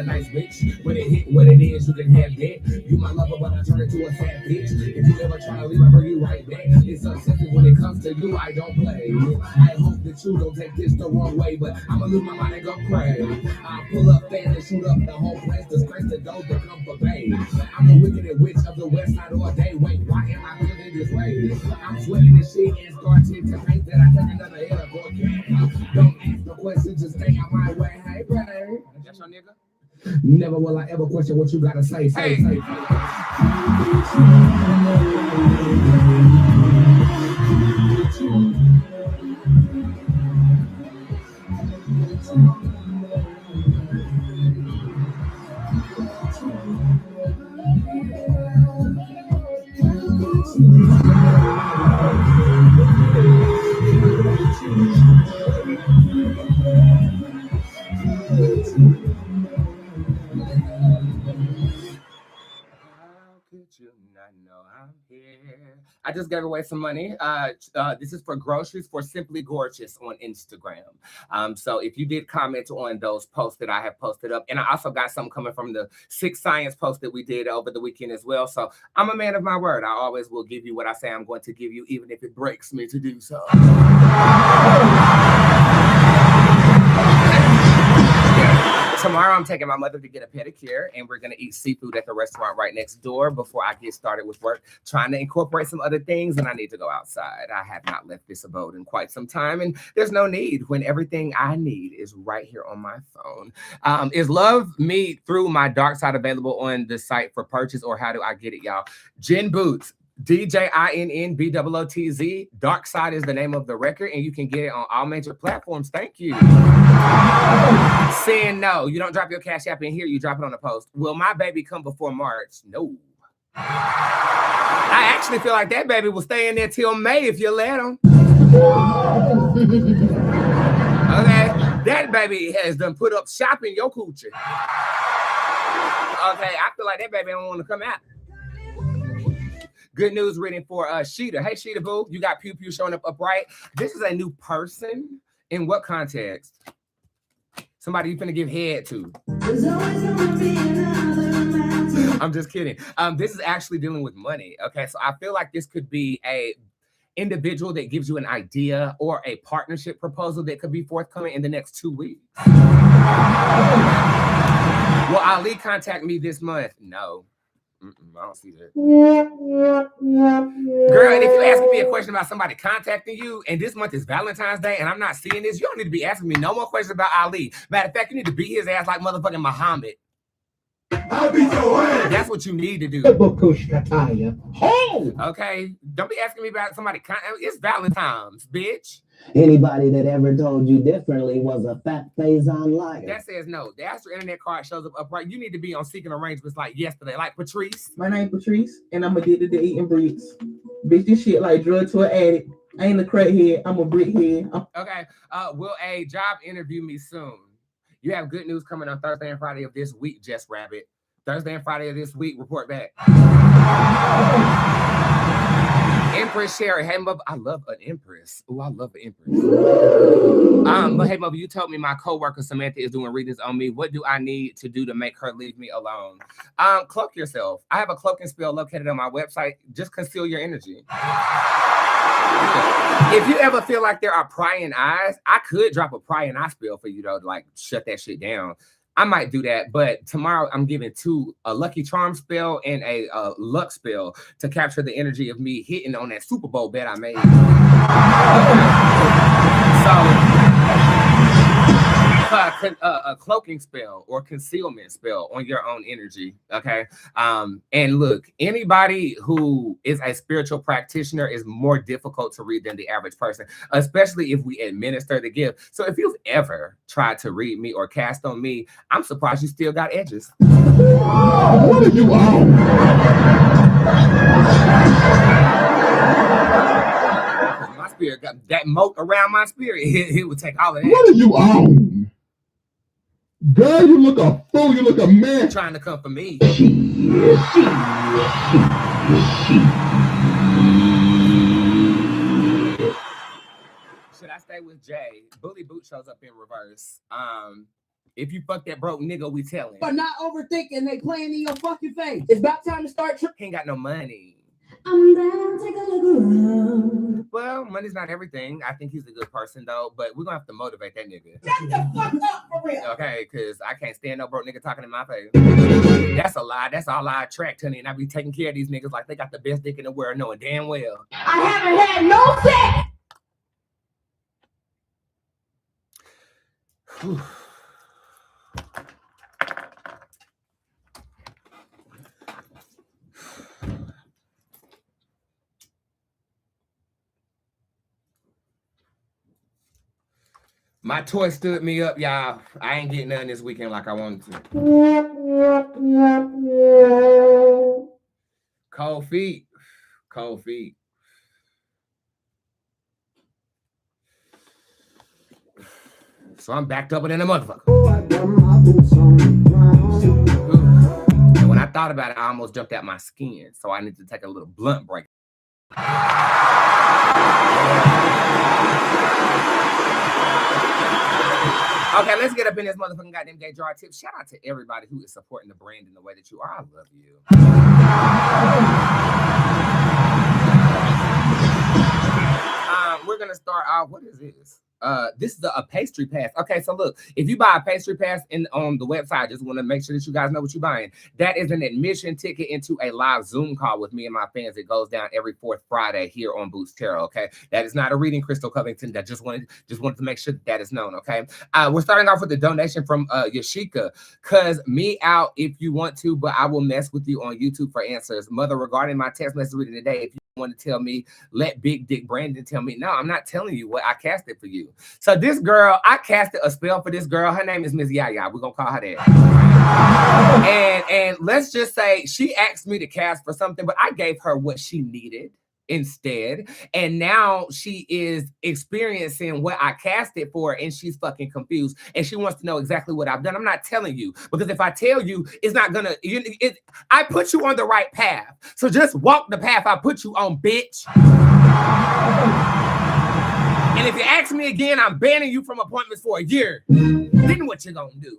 Nice bitch. When it hit what it is, you can have that. You my lover, but I turn it to a fat bitch. If you ever try to leave, I bring you right back. It's uncensored when it comes to you, I don't play. I hope that you don't take this the wrong way, but I'ma lose my mind and go crazy. I pull up fans and shoot up the whole place. Disgrace the dope that come for babe. I'm the wicked witch of the west side all day. Wait, why am I feeling this way? I'm sweating this shit and starting to think that I take another hit of okay. Don't ask no questions, just stay out my way. Hey, babe. That's your nigga? Never will I ever question what you gotta say. Say. I just gave away some money. This is for groceries for Simply Gorgeous on Instagram. So if you did comment on those posts that I have posted up, and I also got something coming from the 6 Science post that we did over the weekend as well. So I'm a man of my word. I always will give you what I say I'm going to give you, even if it breaks me to do so. Tomorrow, I'm taking my mother to get a pedicure, and we're going to eat seafood at the restaurant right next door before I get started with work, trying to incorporate some other things, and I need to go outside. I have not left this abode in quite some time, and there's no need when everything I need is right here on my phone. Is Love Me Through My Dark Side available on the site for purchase, or how do I get it, y'all? Djinn Bootz. DJINNBOOTZ. Dark Side is the name of the record, and you can get it on all major platforms. Thank you. Saying no, you don't drop your Cash App in here, you drop it on the post. Will my baby come before March? No. I actually feel like that baby will stay in there till May if you let him. Okay, that baby has done put up shop in your coochie. Okay, I feel like that baby don't want to come out. Good news reading for Sheeta. Hey, Sheeta Boo, you got Pew Pew showing up upright. This is a new person. In what context? Somebody you finna give head to. I'm just kidding. This is actually dealing with money. Okay, so I feel like this could be a individual that gives you an idea or a partnership proposal that could be forthcoming in the next 2 weeks. Will Ali contact me this month? No. I don't see that. Girl, and if you ask me a question about somebody contacting you, and this month is Valentine's Day, and I'm not seeing this, you don't need to be asking me no more questions about Ali. Matter of fact, you need to beat his ass like motherfucking Muhammad. I'll beat your ass. That's what you need to do. Oh! Okay? Don't be asking me about somebody. It's Valentine's, bitch. Anybody that ever told you differently was a fat phase-on liar. That says no. The Astro Internet card shows up upright. You need to be on Seeking Arrangements like yesterday, like Patrice. My name Patrice, and I'm addicted to eating bricks. Bitch, this shit like drug to an addict. I ain't a crackhead. I'm a brickhead. Okay. Will a job interview me soon? You have good news coming on Thursday and Friday of this week, Jess Rabbit. Thursday and Friday of this week, report back. Empress Sherry, hey Mother, I love an Empress. Oh, I love an Empress. But hey Mother, you told me my coworker Samantha is doing readings on me. What do I need to do to make her leave me alone? Cloak yourself. I have a cloaking spell located on my website. Just conceal your energy. If you ever feel like there are prying eyes, I could drop a prying eye spell for you though, to like shut that shit down. I might do that, but tomorrow I'm giving a Lucky Charm spell and a luck spell to capture the energy of me hitting on that Super Bowl bet I made. So, a cloaking spell or concealment spell on your own energy, okay? And look, anybody who is a spiritual practitioner is more difficult to read than the average person, especially if we administer the gift. So if you've ever tried to read me or cast on me, I'm surprised you still got edges. What are you on? My spirit got that moat around my spirit. It would take all of that. What are you on? Girl, you look a fool. You look a man. Trying to come for me. Should I stay with Jay? Bully Boot shows up in reverse. If you fuck that broke nigga, we tell him. But not overthinking, they playing in your fucking face. It's about time to start tripping. He ain't got no money. I'm down, take a look around. Well, money's not everything. I think he's a good person though, but we're gonna have to motivate that nigga. Shut the fuck up for real. Okay, because I can't stand no broke nigga talking in my face. That's a lie. That's all I attract, honey. And I be taking care of these niggas like they got the best dick in the world, knowing damn well. I haven't had no sex. Whew. My toy stood me up, y'all. I ain't getting none this weekend like I wanted to. Cold feet. Cold feet. So I'm backed up in a motherfucker. And when I thought about it, I almost jumped out my skin. So I need to take a little blunt break. Okay, let's get up in this motherfucking goddamn gay jar tip. Shout out to everybody who is supporting the brand in the way that you are. I love you. We're gonna start off. What is this? This is a pastry pass. Okay, so look, if you buy a pastry pass on the website, I just want to make sure that you guys know what you're buying. That is an admission ticket into a live Zoom call with me and my fans. It goes down every fourth Friday here on Bootzé. Okay, that is not a reading, Crystal Covington. That just wanted to make sure that is known. Okay, we're starting off with a donation from Yashika. Cause me out if you want to, but I will mess with you on YouTube for answers. Mother, regarding my text message reading today, if you want to tell me, let Big Dick Brandon tell me. No, I'm not telling you what I casted for you. So this girl, I casted a spell for this girl. Her name is Miss Yaya. We're gonna call her that. And let's just say she asked me to cast for something, but I gave her what she needed instead. And now she is experiencing what I casted for, and she's fucking confused. And she wants to know exactly what I've done. I'm not telling you, because if I tell you, it's not gonna, I put you on the right path. So just walk the path I put you on, bitch. And if you ask me again, I'm banning you from appointments for a year. Then what you gonna do?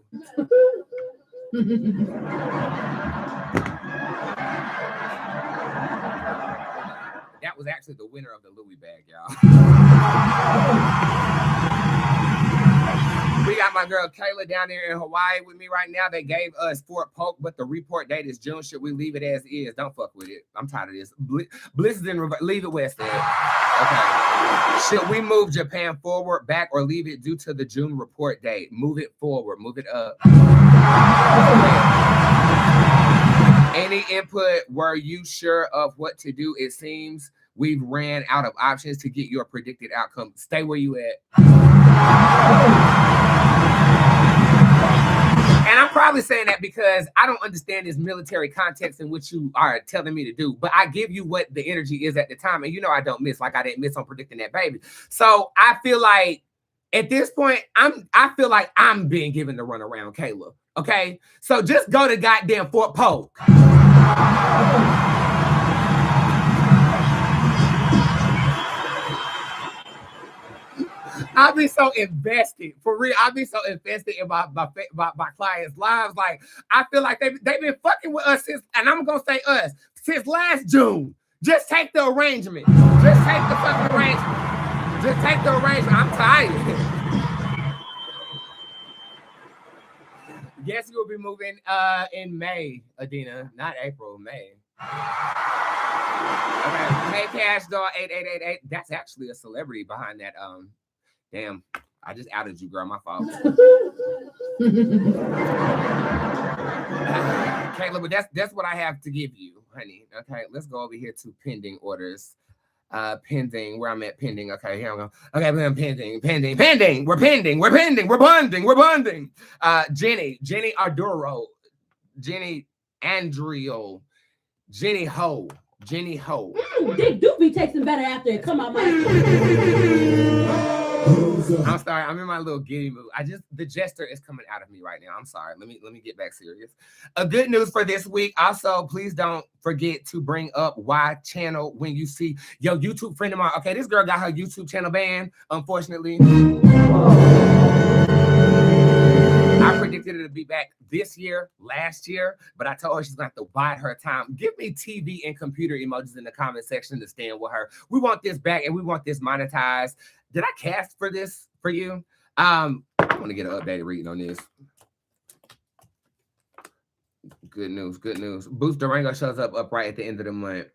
That was actually the winner of the Louis bag, y'all. We got my girl Kayla down there in Hawaii with me right now. They gave us Fort Polk, but the report date is June. Should we leave it as is? Don't fuck with it. I'm tired of this. Bliss is in reverse. Leave it where it's at. Okay. Should we move Japan forward, back, or leave it due to the June report date? Move it forward. Move it up. Any input? Were you sure of what to do? It seems we've ran out of options to get your predicted outcome. Stay where you at. And I'm probably saying that because I don't understand this military context in which you are telling me to do, but I give you what the energy is at the time. And you know I don't miss, like I didn't miss on predicting that baby. So I feel like at this point, I feel like I'm being given the runaround, Kayla. Okay? So just go to goddamn Fort Polk. I'll be so invested, for real. I'll be so invested in my clients' lives. Like, I feel like they've been fucking with us since, and I'm going to say us, since last June. Just take the arrangement. Just take the fucking arrangement. Just take the arrangement. I'm tired. Yes, you'll be moving in May, Adina. Not April, May. Okay. Hey, Cash Doll 8888. That's actually a celebrity behind that. Damn, I just outed you, girl. My fault. Kayla, but that's what I have to give you, honey. Okay, let's go over here to pending orders. Pending, where I'm at pending. Okay, here we go. Okay, we're pending. We're bonding. Jenny Arduro, Jenny Andrio, Jenny Ho. They do be texting better after it come out my. I'm sorry, I'm in my little giddy mood. The jester is coming out of me right now. I'm sorry. Let me get back serious. A good news for this week. Also, please don't forget to bring up Y channel when you see your YouTube friend of mine. Okay, this girl got her YouTube channel banned, unfortunately. I predicted it to be back this year, last year, but I told her she's going to have to bide her time. Give me TV and computer emojis in the comment section to stand with her. We want this back and we want this monetized. Did I cast for this for you? I want to get an updated reading on this. Good news. Boots Durango shows up right at the end of the month.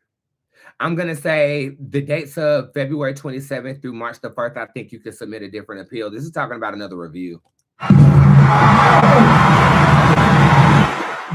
I'm going to say the dates of February 27th through March the 1st, I think you can submit a different appeal. This is talking about another review.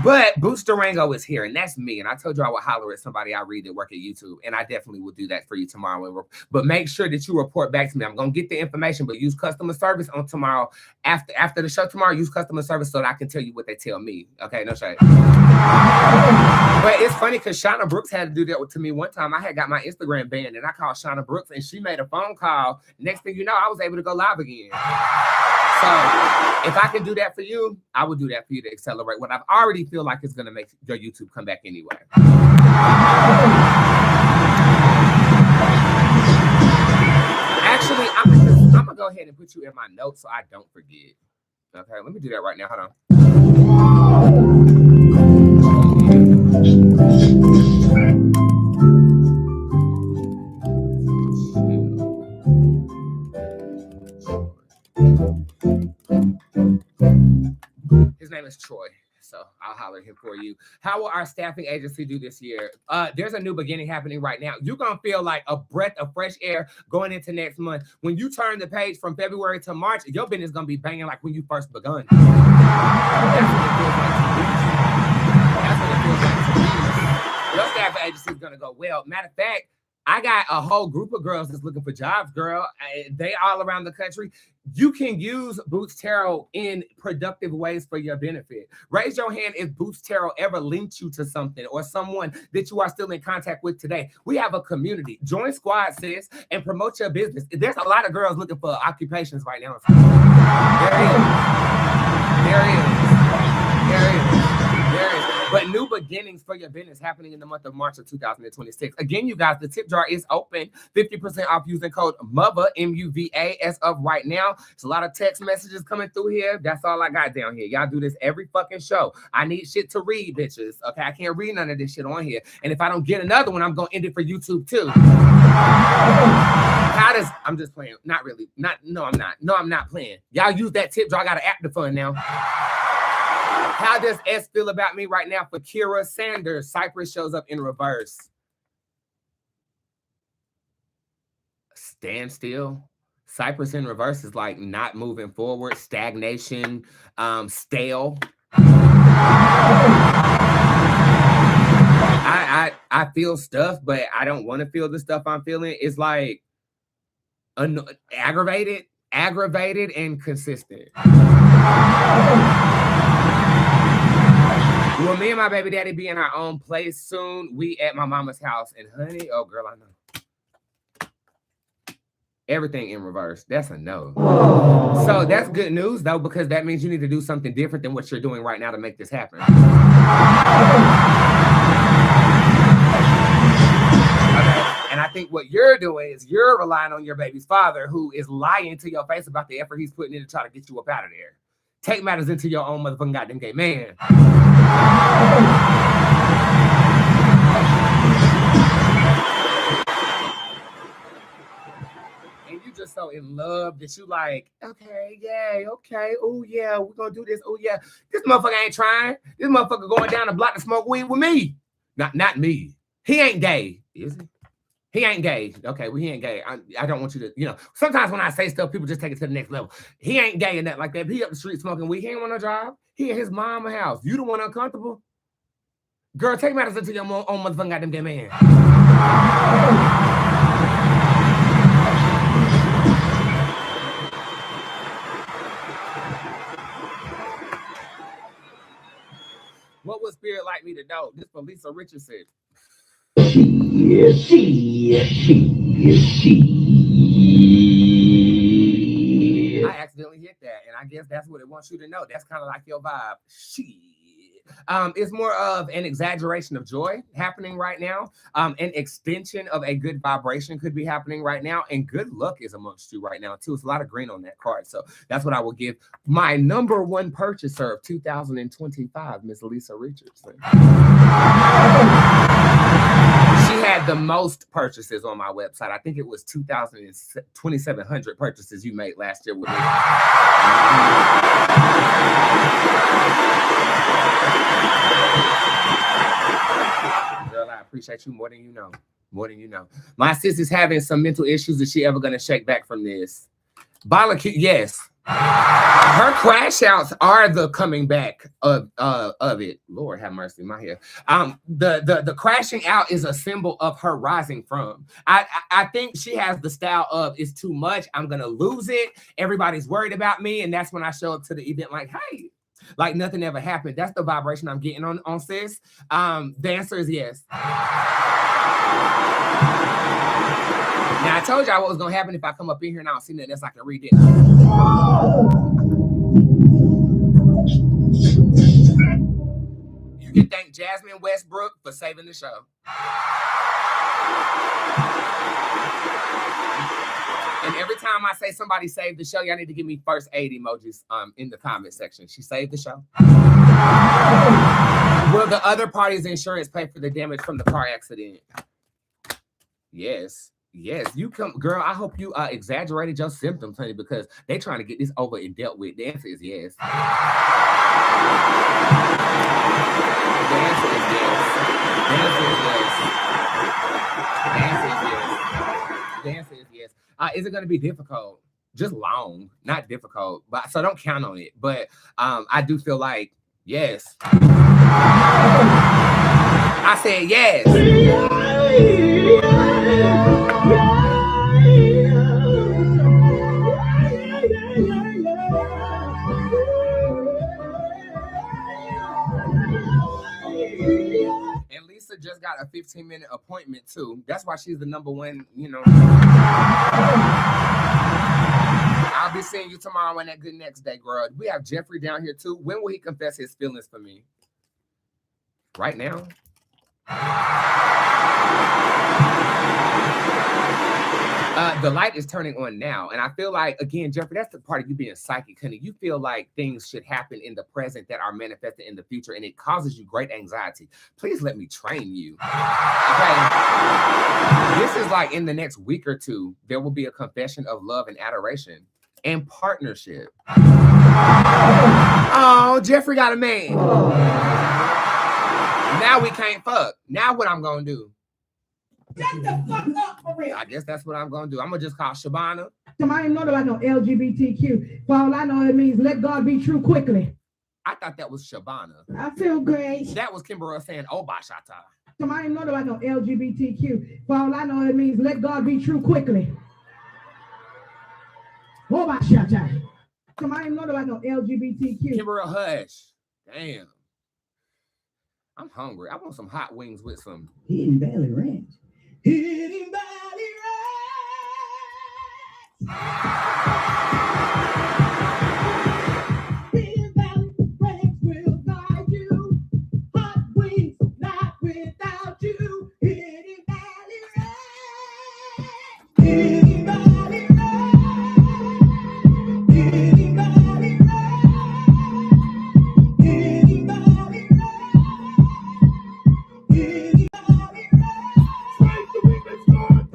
But Boots Durango is here, and that's me. And I told you I would holler at somebody I read that work at YouTube, and I definitely will do that for you tomorrow. But make sure that you report back to me. I'm going to get the information, but use customer service on tomorrow. After the show tomorrow, use customer service so that I can tell you what they tell me. Okay, no shade. But it's funny because Shauna Brooks had to do that to me one time. I had got my Instagram banned, and I called Shauna Brooks, and she made a phone call. Next thing you know, I was able to go live again. So if I can do that for you, I would do that for you to accelerate what I've already feel like is going to make your YouTube come back anyway. Actually, I'm going to go ahead and put you in my notes so I don't forget. Okay, let me do that right now. Hold on. His name is Troy, so I'll holler at him for you. How will our staffing agency do this year? There's a new beginning happening right now. You're going to feel like a breath of fresh air going into next month. When you turn the page from February to March, your business is going to be banging like when you first begun. That's what it feels like to me. Your staffing agency is going to go well. Matter of fact, I got a whole group of girls that's looking for jobs, girl. They all around the country. You can use Boots Tarot in productive ways for your benefit. Raise your hand if Boots Tarot ever linked you to something or someone that you are still in contact with today. We have a community. Join Squad, sis, and promote your business. There's a lot of girls looking for occupations right now. There is. But new beginnings for your business happening in the month of March of 2026. Again, you guys, the tip jar is open. 50% off using code MUVA, M-U-V-A, as of right now. There's a lot of text messages coming through here. That's all I got down here. Y'all do this every fucking show. I need shit to read, bitches. Okay, I can't read none of this shit on here. And if I don't get another one, I'm going to end it for YouTube too. How does I'm just playing? Not really. No, I'm not. No, I'm not playing. Y'all use that tip jar. I got an app to fund now. How does S feel about me right now for Kira Sanders? Cypress shows up in reverse. Stand still. Cypress in reverse is like not moving forward, stagnation, stale. I feel stuff, but I don't want to feel the stuff I'm feeling. It's like aggravated and consistent. Will me and my baby daddy be in our own place soon? We at my mama's house. And honey, oh girl, I know. Everything in reverse. That's a no. So that's good news though, because that means you need to do something different than what you're doing right now to make this happen. Okay. And I think what you're doing is you're relying on your baby's father, who is lying to your face about the effort he's putting in to try to get you up out of there. Take matters into your own motherfucking goddamn game, man. And you just so in love that you like, okay, yay, okay, oh yeah, we're gonna do this, oh yeah. This motherfucker ain't trying. This motherfucker going down the block to smoke weed with me. Not me. He ain't gay, is he? He ain't gay. Okay, well, he ain't gay. I don't want you to, sometimes when I say stuff, people just take it to the next level. He ain't gay and that like that. He up the street smoking weed. He ain't want to drive. He at his mama's house. You the one uncomfortable? Girl, take matters into your own motherfucking goddamn gay man. What would spirit like me to know? This for Lisa Richardson. I accidentally hit that, and I guess that's what it wants you to know. That's kind of like your vibe. It's more of an exaggeration of joy happening right now. An extension of a good vibration could be happening right now, and good luck is amongst you right now too. It's a lot of green on that card, so that's what I will give my number one purchaser of 2025, Miss Lisa Richardson. She had the most purchases on my website. I think it was 2,700 purchases you made last year with me. Girl, I appreciate you more than you know. More than you know. My sis is having some mental issues. Is she ever going to shake back from this? Yes. Her crash outs are the coming back of it. Lord have mercy, my hair. The crashing out is a symbol of her rising from. I think she has the style of it's too much. I'm gonna lose it. Everybody's worried about me, and that's when I show up to the event like, hey, like nothing ever happened. That's the vibration I'm getting on sis. The answer is yes. Now, I told y'all what was going to happen if I come up in here and I don't see nothing else I can read it. You can thank Jasmine Westbrook for saving the show. And every time I say somebody saved the show, y'all need to give me first aid emojis in the comment section. She saved the show. Will the other party's insurance pay for the damage from the car accident? Yes. Yes, you come, girl. I hope you exaggerated your symptoms, honey, because they're trying to get this over and dealt with. The answer is yes. The answer is yes. The answer is yes. The answer is yes. The answer is yes. Is it going to be difficult? Just long, not difficult. But so don't count on it. But I do feel like yes. I said yes. And Lisa just got a 15-minute appointment too. That's why she's the number one, I'll be seeing you tomorrow on that good next day, girl. We have Jeffrey down here too. When will he confess his feelings for me? Right now? The light is turning on now. And I feel like, again, Jeffrey, that's the part of you being psychic, honey. You feel like things should happen in the present that are manifested in the future, and it causes you great anxiety. Please let me train you. Okay. This is like in the next week or two, there will be a confession of love and adoration and partnership. Oh, Jeffrey got a man. Now we can't fuck. Now what I'm going to do? Shut the fuck up for real. I guess that's what I'm going to do. I'm going to just call Shabana. I ain't know about no LGBTQ. For all I know, it means let God be true quickly. I thought that was Shabana. I feel great. That was Kimberly saying, oh, Bashata. I ain't know about no LGBTQ. For all I know, it means let God be true quickly. Oh, Bashata. I ain't know about no LGBTQ. Kimberly, hush. Damn. I'm hungry. I want some hot wings with some Hidden Valley Ranch. Hidden Valley Ranch. Hidden Valley Ranch will guide you. Hot wings, not without you. Hidden Valley Ranch. Hidden Valley Ranch. Hidden Valley Ranch. Hidden Valley Ranch. Hidden Valley Ranch. Straight to weakness, God.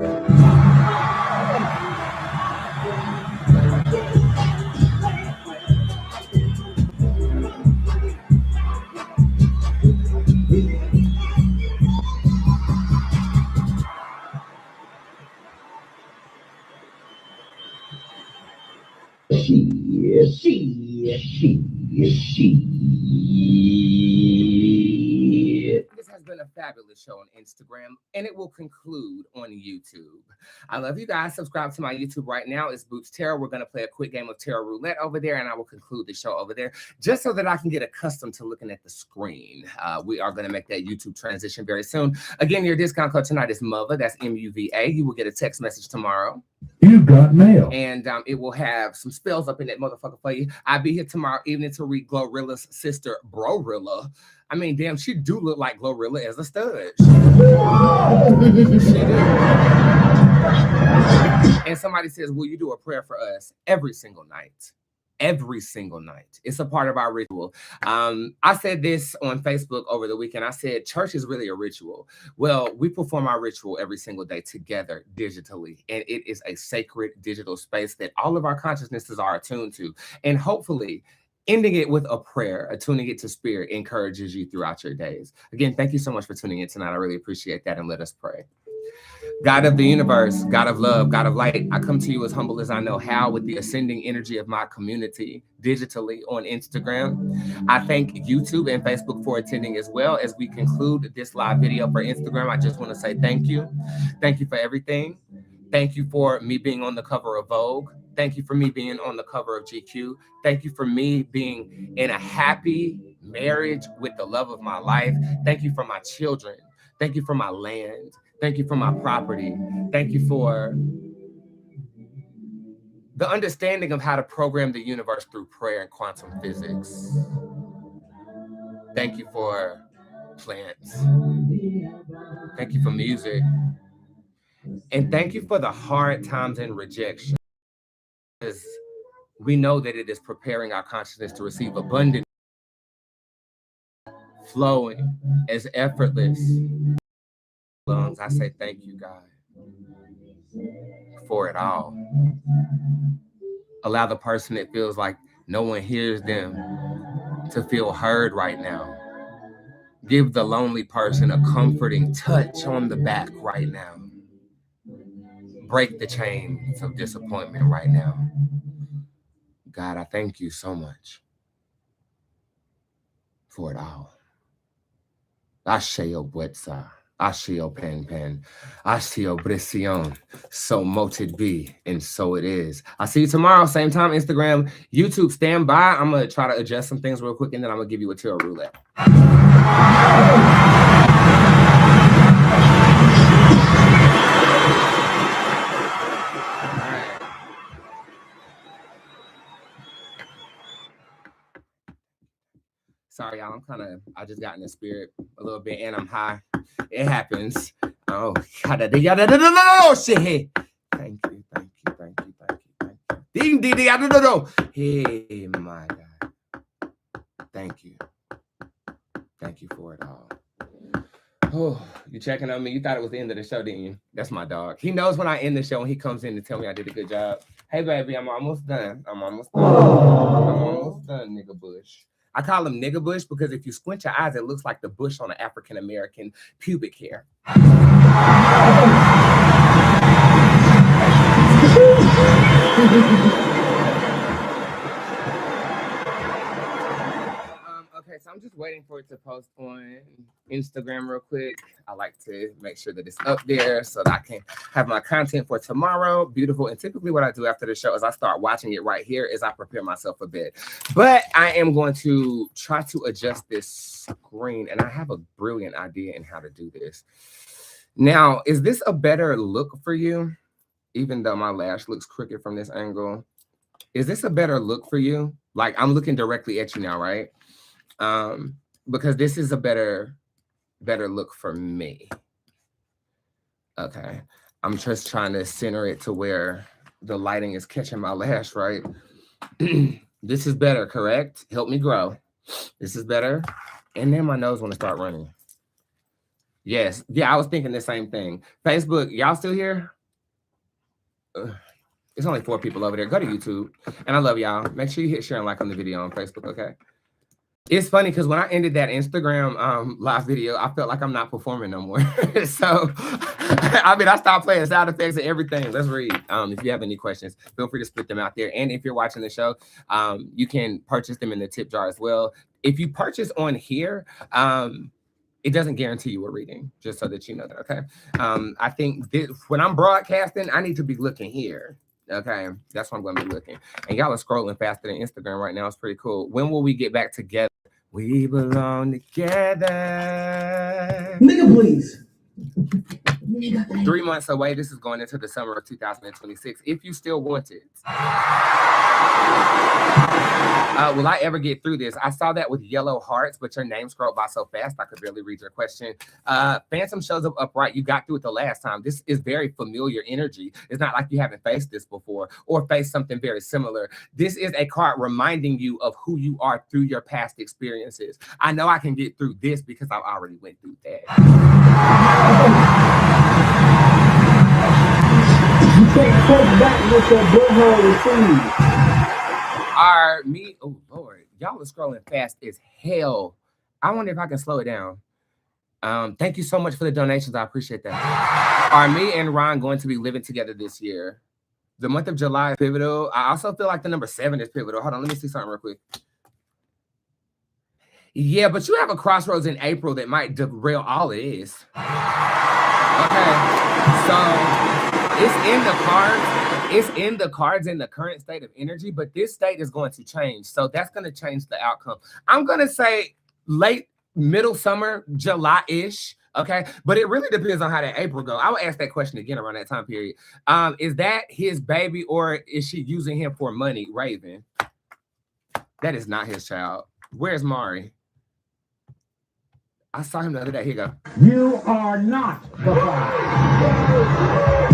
This has been a fabulous show on Instagram, and it will conclude on YouTube. I love you guys. Subscribe to my YouTube right now. It's Boots Tarot. We're going to play a quick game of tarot roulette over there, and I will conclude the show over there just so that I can get accustomed to looking at the screen. We are going to make that YouTube transition very soon. Again, your discount code tonight is MUVA. That's MUVA. You will get a text message tomorrow. You got mail. And it will have some spells up in that motherfucker for you. I'll be here tomorrow evening to read Glorilla's sister, Brorilla. I mean, damn, she do look like Glorilla as a stud. She do. And somebody says, will you do a prayer for us every single night? Every single night. It's a part of our ritual. I said this on Facebook over the weekend. I said, church is really a ritual. Well, we perform our ritual every single day together digitally. And it is a sacred digital space that all of our consciousnesses are attuned to. And hopefully, ending it with a prayer, attuning it to spirit, encourages you throughout your days. Again, thank you so much for tuning in tonight. I really appreciate that. And let us pray. God of the universe, God of love, God of light, I come to you as humble as I know how with the ascending energy of my community digitally on Instagram. I thank YouTube and Facebook for attending as well. As we conclude this live video for Instagram, I just want to say thank you. Thank you for everything. Thank you for me being on the cover of Vogue. Thank you for me being on the cover of GQ. Thank you for me being in a happy marriage with the love of my life. Thank you for my children. Thank you for my land. Thank you for my property. Thank you for the understanding of how to program the universe through prayer and quantum physics. Thank you for plants. Thank you for music. And thank you for the hard times and rejection. Because we know that it is preparing our consciousness to receive abundant, flowing, as effortless lungs. I say thank you, God, for it all. Allow the person that feels like no one hears them to feel heard right now. Give the lonely person a comforting touch on the back right now. Break the chains of disappointment right now. God, I thank you so much for it all. Asheo Bootzé, Asheo Pen Pen, Asheo Brision. So mote it be, and so it is. I'll see you tomorrow, same time, Instagram, YouTube. Stand by. I'm going to try to adjust some things real quick, and then I'm going to give you a tarot roulette. Sorry, y'all. I just got in the spirit a little bit and I'm high. It happens. Oh, God. Thank you. No. Hey, my God. Thank you. Thank you for it all. Oh, you checking on me? You thought it was the end of the show, didn't you? That's my dog. He knows when I end the show and he comes in to tell me I did a good job. Hey, baby, I'm almost done. I'm almost done, nigga bush. I call him nigga bush because if you squint your eyes, it looks like the bush on an African-American pubic hair. Okay, so I'm just waiting for it to post on Instagram real quick. I like to make sure that it's up there so that I can have my content for tomorrow. Beautiful. And typically what I do after the show is I start watching it right here as I prepare myself for bed. But I am going to try to adjust this screen, and I have a brilliant idea in how to do this. Now, is this a better look for you? Even though my lash looks crooked from this angle. Is this a better look for you? Like, I'm looking directly at you now, right? Because this is a better look for me. Okay. I'm just trying to center it to where the lighting is catching my lash, right? This is better, correct? Help me grow. This is better. And then my nose want to start running. Yes. Yeah, I was thinking the same thing. Facebook, y'all still here? It's only 4 people over there. Go to YouTube. And I love y'all. Make sure you hit share and like on the video on Facebook, okay? It's funny because when I ended that Instagram live video, I felt like I'm not performing no more. So, I mean, I stopped playing sound effects and everything. Let's read. If you have any questions, feel free to spit them out there. And if you're watching the show, you can purchase them in the tip jar as well. If you purchase on here, it doesn't guarantee you a reading, just so that you know that, okay? I think when I'm broadcasting, I need to be looking here. Okay, that's what I'm going to be looking. And y'all are scrolling faster than Instagram right now. It's pretty cool. When will we get back together? We belong together. Nigga, please. 3 months away. This is going into the summer of 2026. If you still want it. Will I ever get through this? I saw that with yellow hearts, but your name scrolled by so fast I could barely read your question. Phantom shows up upright. You got through it the last time. This is very familiar energy. It's not like you haven't faced this before or faced something very similar. This is a card reminding you of who you are through your past experiences. I know I can get through this because I already went through that. You can't come back with your butthole received. Oh Lord, y'all are scrolling fast as hell. I wonder if I can slow it down. Thank you so much for the donations. I appreciate that. Are me and Ron going to be living together this year? The month of July is pivotal. I also feel like the number 7 is pivotal. Hold on, let me see something real quick. Yeah, but you have a crossroads in April that might derail all it is. Okay, so it's in the cards. It's in the cards in the current state of energy, but this state is going to change. So that's going to change the outcome. I'm going to say late, middle summer, July-ish. Okay. But it really depends on how that April go. I will ask that question again around that time period. Is that his baby or is she using him for money? Raven. That is not his child. Where's Mari? I saw him the other day. Here you go. You are not the father.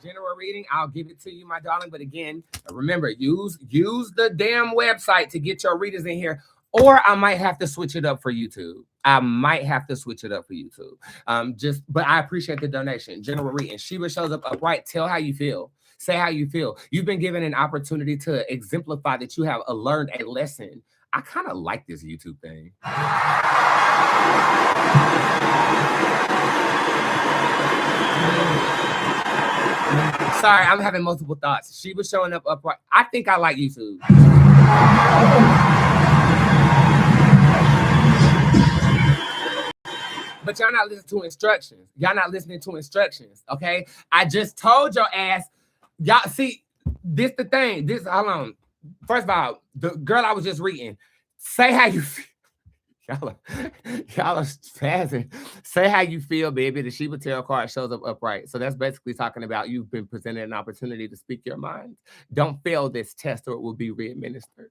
General reading, I'll give it to you, my darling. But again, remember, use the damn website to get your readers in here, or I might have to switch it up for YouTube. But I appreciate the donation. General reading. Sheba shows up upright. Tell how you feel. Say how you feel. You've been given an opportunity to exemplify that you have learned a lesson. I kind of like this YouTube thing. Sorry, I'm having multiple thoughts. She was showing up upright. I think I like YouTube. But y'all not listening to instructions. Y'all not listening to instructions, okay? I just told your ass. Y'all see, this the thing. Hold on. First of all, the girl I was just reading, say how you feel. Y'all are spazzing. Say how you feel, baby. The Sheba Tarot card shows up upright. So that's basically talking about you've been presented an opportunity to speak your mind. Don't fail this test or it will be re-administered.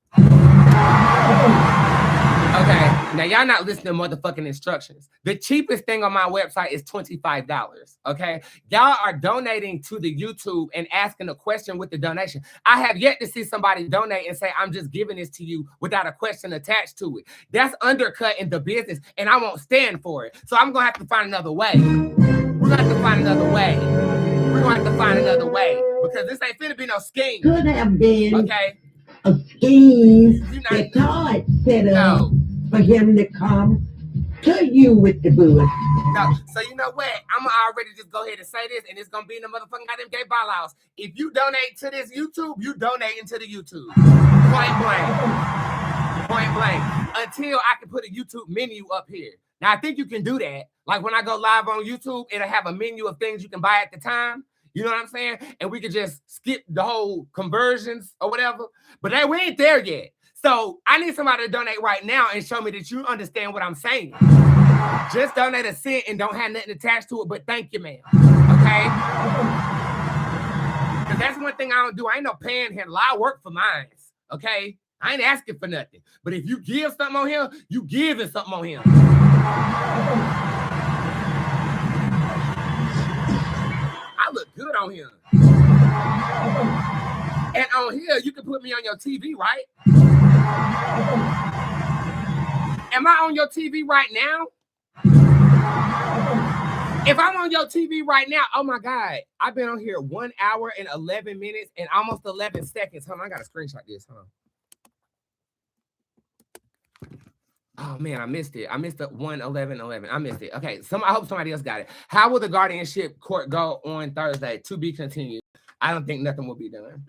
Okay, now y'all not listening to motherfucking instructions. The cheapest thing on my website is $25. Okay, y'all are donating to the YouTube and asking a question with the donation. I have yet to see somebody donate and say, I'm just giving this to you without a question attached to it. That's undercutting the business, and I won't stand for it. So I'm gonna have to find another way. We're gonna have to find another way. We're gonna have to find another way because this ain't finna be no scheme. Could have been Okay, a scheme You not- that Todd set up no. for him to come to you with the booze. No, so you know what? I'm gonna already just go ahead and say this, and it's gonna be in the motherfucking goddamn gay bylaws. If you donate to this YouTube, you donating to the YouTube. Point blank. Point blank. Until I can put a YouTube menu up here. Now I think you can do that. Like when I go live on YouTube, it'll have a menu of things you can buy at the time. You know what I'm saying? And we could just skip the whole conversions or whatever. But we ain't there yet. So I need somebody to donate right now and show me that you understand what I'm saying. Just donate a cent and don't have nothing attached to it, but thank you, man. Okay? Because that's one thing I don't do. I ain't no panhandle. I work for mine. Okay? I ain't asking for nothing. But if you give something on here, you giving something on here. I look good on here. And on here, you can put me on your TV, right? Am I on your TV right now? If I'm on your TV right now, oh my God, I've been on here 1 hour and 11 minutes and almost 11 seconds. Hold on, I got to screenshot this, huh? Oh man, I missed it. I missed the 1:11:11. I missed it. Okay, I hope somebody else got it. How will the guardianship court go on Thursday? To be continued. I don't think nothing will be done.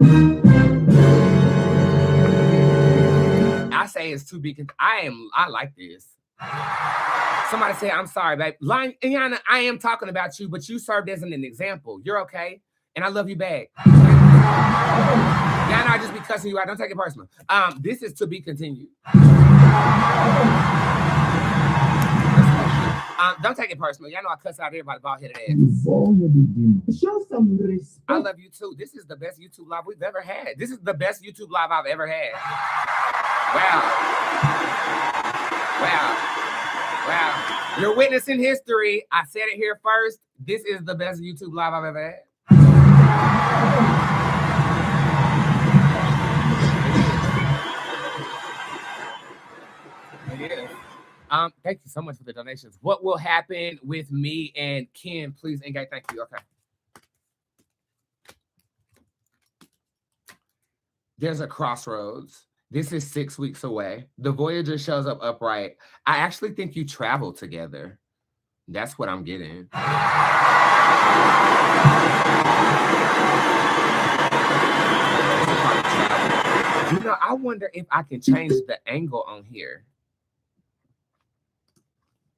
I say it's to be. I like this. Somebody said, I'm sorry, babe. Iyanna, I am talking about you, but you served as an example. You're okay. And I love you back. Iyanna, I just be cussing you out. Don't take it personal. This is to be continued. Don't take it personal. Y'all know I cuss out everybody bald-headed ass. Show some respect. I love you too. This is the best YouTube live we've ever had. This is the best YouTube live I've ever had. Wow. You're witnessing history. I said it here first. This is the best YouTube live I've ever had. It is. Thank you so much for the donations. What will happen with me and Ken? Please engage. Thank you. Okay. There's a crossroads. This is 6 weeks away. The Voyager shows up upright. I actually think you travel together. That's what I'm getting. You know, I wonder if I can change the angle on here.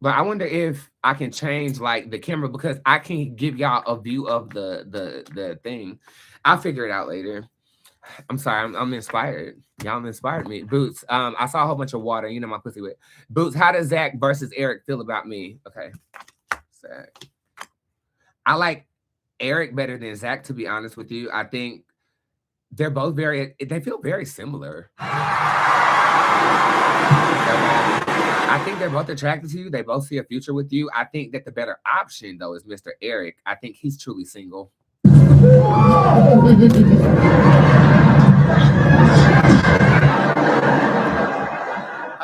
But I wonder if I can change like the camera because I can give y'all a view of the thing. I'll figure it out later. I'm sorry, I'm inspired. Y'all inspired me. Boots, I saw a whole bunch of water. You know my pussy wet. Boots, how does Zach versus Eric feel about me? Okay. Zach. I like Eric better than Zach, to be honest with you. I think they're both they feel very similar. I think they're both attracted to you. They both see a future with you. I think that the better option, though, is Mr. Eric. I think he's truly single.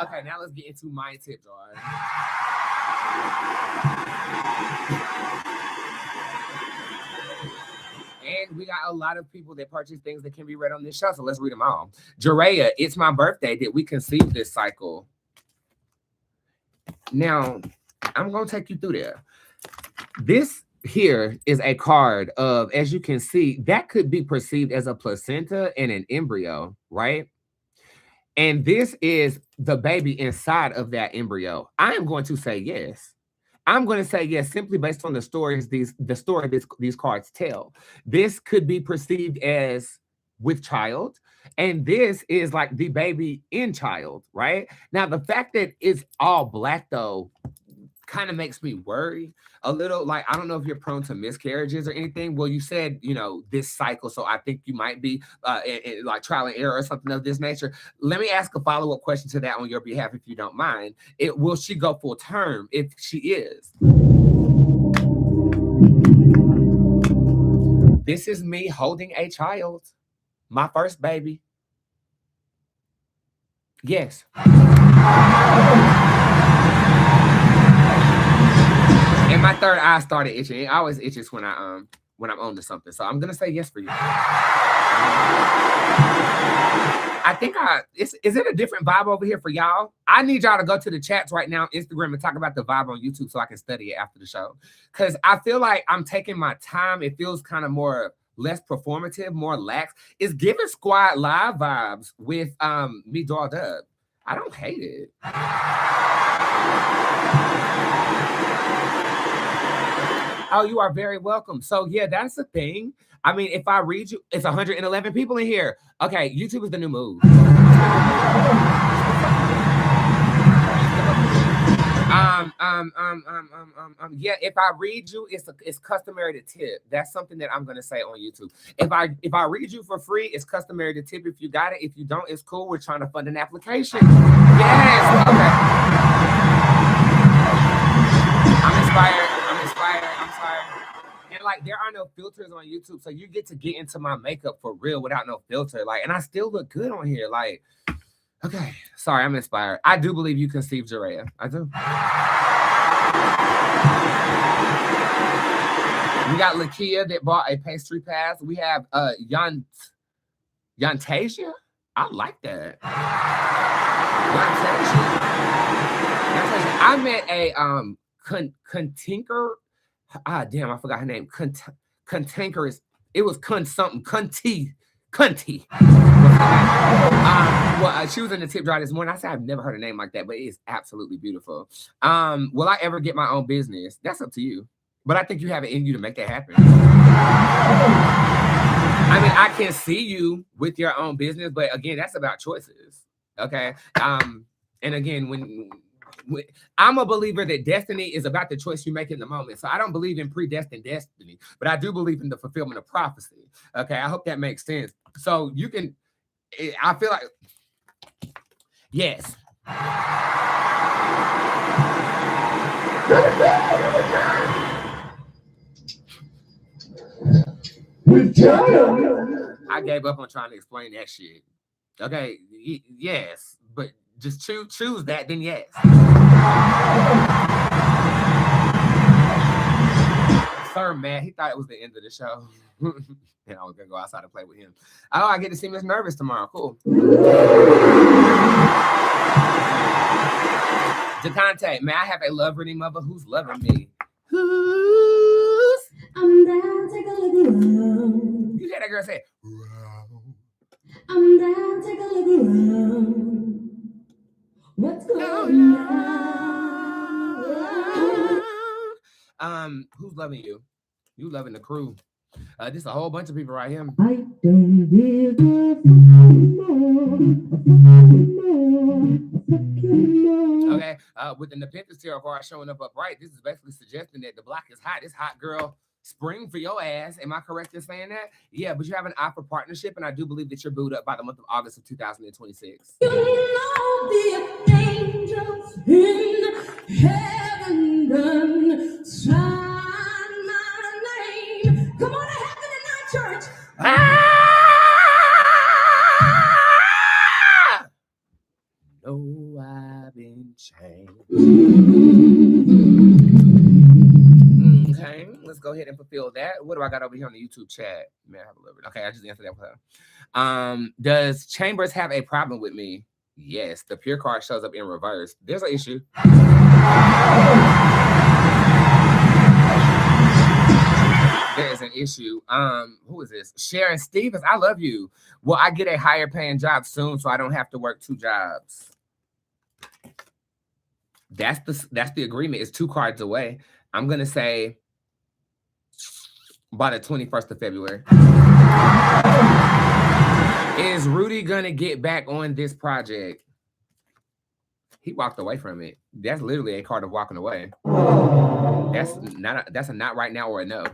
Okay, now let's get into my tip jar. And we got a lot of people that purchase things that can be read on this show, so let's read them all. Jerea, it's my birthday. Did we conceive this cycle? Now, I'm going to take you through there. This here is a card of, as you can see, that could be perceived as a placenta and an embryo, right? And this is the baby inside of that embryo. I am going to say yes. I'm going to say yes, simply based on the stories these cards tell. This could be perceived as with child, and this is like the baby in child, right? Now, the fact that it's all black, though, kind of makes me worry a little. Like, I don't know if you're prone to miscarriages or anything. Well, you said, you know, this cycle, so I think you might be like trial and error or something of this nature. Let me ask a follow-up question to that on your behalf, if you don't mind. Will she go full term? If she is, this is me holding a child, my first baby. Yes. And my third eye started itching. It always itches when I'm on to something. So I'm gonna say yes for you. I think is it a different vibe over here for y'all? I need y'all to go to the chats right now, Instagram, and talk about the vibe on YouTube so I can study it after the show. Because I feel like I'm taking my time. It feels kind of less performative, more lax. It's giving Squad Live vibes with me dolled up. I don't hate it. Oh, you are very welcome. So yeah, that's the thing. I mean, if I read you, it's 111 people in here. Okay, YouTube is the new move. Yeah, if I read you, it's customary to tip. That's something that I'm gonna say on YouTube. If I read you for free, it's customary to tip if you got it. If you don't, it's cool. We're trying to fund an application. Yes. Okay. I'm inspired. I'm sorry. And like, there are no filters on YouTube, so you get to get into my makeup for real without no filter. Like, and I still look good on here. Like, okay, sorry, I'm inspired. I do believe you conceived Jerea. I do. We got Lakia that bought a pastry pass. We have Yantasia. I like that. Yantasia. I met a Continker. Damn, I forgot her name. Contankerous. It was Cunty. Well, she was in the tip jar this morning. I said I've never heard a name like that, but it is absolutely beautiful. Will I ever get my own business? That's up to you. But I think you have it in you to make that happen. I mean, I can see you with your own business, but again, that's about choices. Okay. And again, when I'm a believer that destiny is about the choice you make in the moment. So I don't believe in predestined destiny, but I do believe in the fulfillment of prophecy. Okay, I hope that makes sense. So you can, I feel like, yes. I gave up on trying to explain that shit. Okay, yes, but just choose that, then yes. Sir Matt, he thought it was the end of the show. And I was gonna go outside and play with him. Oh, I get to see Miss Nervous tomorrow. Cool. DeConte, may I have a love reading, mother? Who's loving me? Who's? I'm down, take a look around. You hear that girl say? I'm down, take a look around. What's going on? Who's loving you? You loving the crew. This is a whole bunch of people right here. I don't give a Okay, with the Nepenthes Tarot card showing up upright, this is basically suggesting that the block is hot. It's hot, girl. Spring for your ass. Am I correct in saying that? Yeah, but you have an eye for partnership, and I do believe that you're booed up by the month of August of 2026. You know the angels in heaven done sign my name. Come on to heaven tonight, church. No, I've been changed. Okay, let's go ahead and fulfill that. What do I got over here on the YouTube chat? May I have a little bit? Okay, I just answered that for her. Does Chambers have a problem with me? Yes, the pure card shows up in reverse. There's an issue. There is an issue. Who is this? Sharon Stevens, I love you. Will I get a higher paying job soon so I don't have to work 2 jobs? That's the agreement. It's 2 cards away. I'm gonna say by the 21st of February. Is Rudy gonna get back on this project? He walked away from it. That's literally a card of walking away. That's a not right now or a no.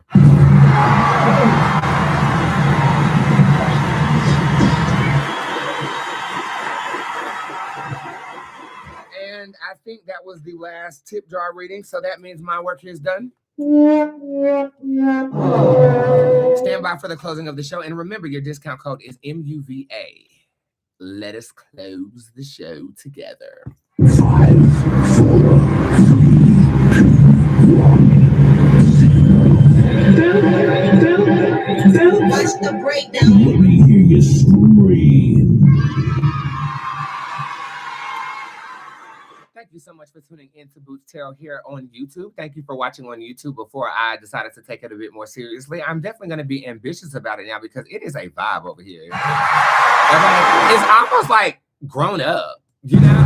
And I think that was the last tip jar reading. So that means my work here is done. Stand by for the closing of the show. And remember, your discount code is MUVA. Let us close the show together. 5, 4, 3. Watch the breakdown. Let me hear you scream. Thank you so much for tuning in to Boots Tarot here on YouTube. Thank you for watching on YouTube before I decided to take it a bit more seriously. I'm definitely going to be ambitious about it now because it is a vibe over here. Okay? It's almost like grown up, you know?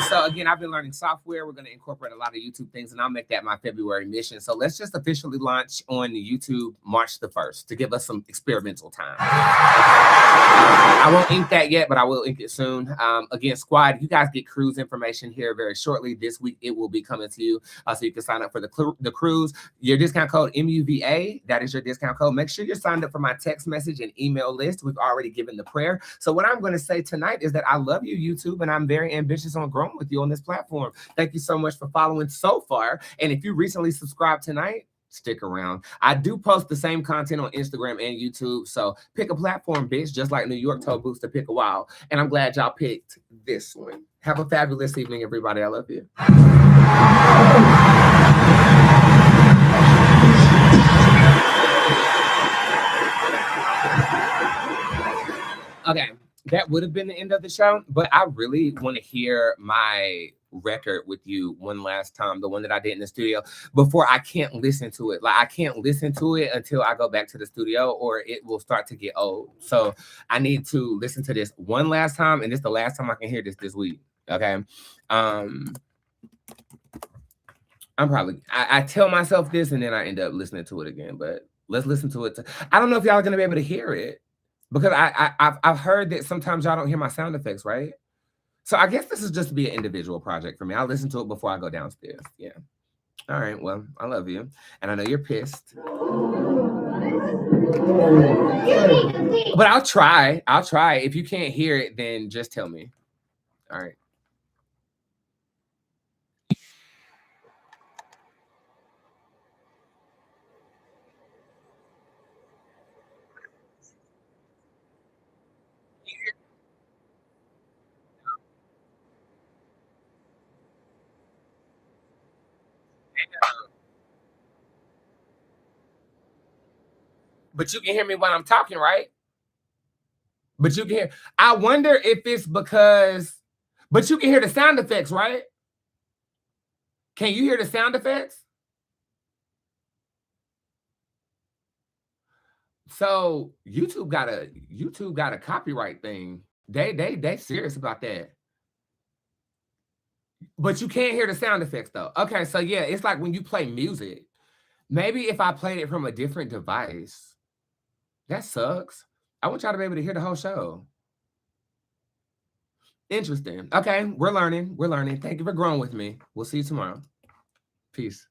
So again, I've been learning software. We're going to incorporate a lot of YouTube things, and I'll make that my February mission. So let's just officially launch on YouTube March the 1st to give us some experimental time. I won't ink that yet, but I will ink it soon. Again, squad, you guys get cruise information here very shortly. This week, it will be coming to you, so you can sign up for the cruise. Your discount code MUVA, that is your discount code. Make sure you're signed up for my text message and email list. We've already given the prayer. So what I'm going to say tonight is that I love you, YouTube, and I'm very ambitious on growing with you on this platform. Thank you so much for following so far. And if you recently subscribed tonight, stick around. I do post the same content on Instagram and YouTube. So pick a platform, bitch, just like New York told Boots to pick a while. And I'm glad y'all picked this one. Have a fabulous evening, everybody. I love you. Okay, that would have been the end of the show, but I really want to hear my record with you one last time, the one that I did in the studio, before I can't listen to it. Like, I can't listen to it until I go back to the studio or it will start to get old. So I need to listen to this one last time, and it's the last time I can hear this week. Okay. I tell myself this and then I end up listening to it again, but let's listen to it. I don't know if y'all are going to be able to hear it because I've heard that sometimes y'all don't hear my sound effects, right? So I guess this is just to be an individual project for me. I'll listen to it before I go downstairs. Yeah. All right. Well, I love you. And I know you're pissed. But I'll try. I'll try. If you can't hear it, then just tell me. All right. But you can hear me when I'm talking, right? But you can hear. I wonder if it's because, but you can hear the sound effects, right? Can you hear the sound effects? So YouTube got a copyright thing. They serious about that. But you can't hear the sound effects though. Okay, so yeah, it's like when you play music. Maybe if I played it from a different device. That sucks. I want y'all to be able to hear the whole show. Interesting. Okay, we're learning. We're learning. Thank you for growing with me. We'll see you tomorrow. Peace.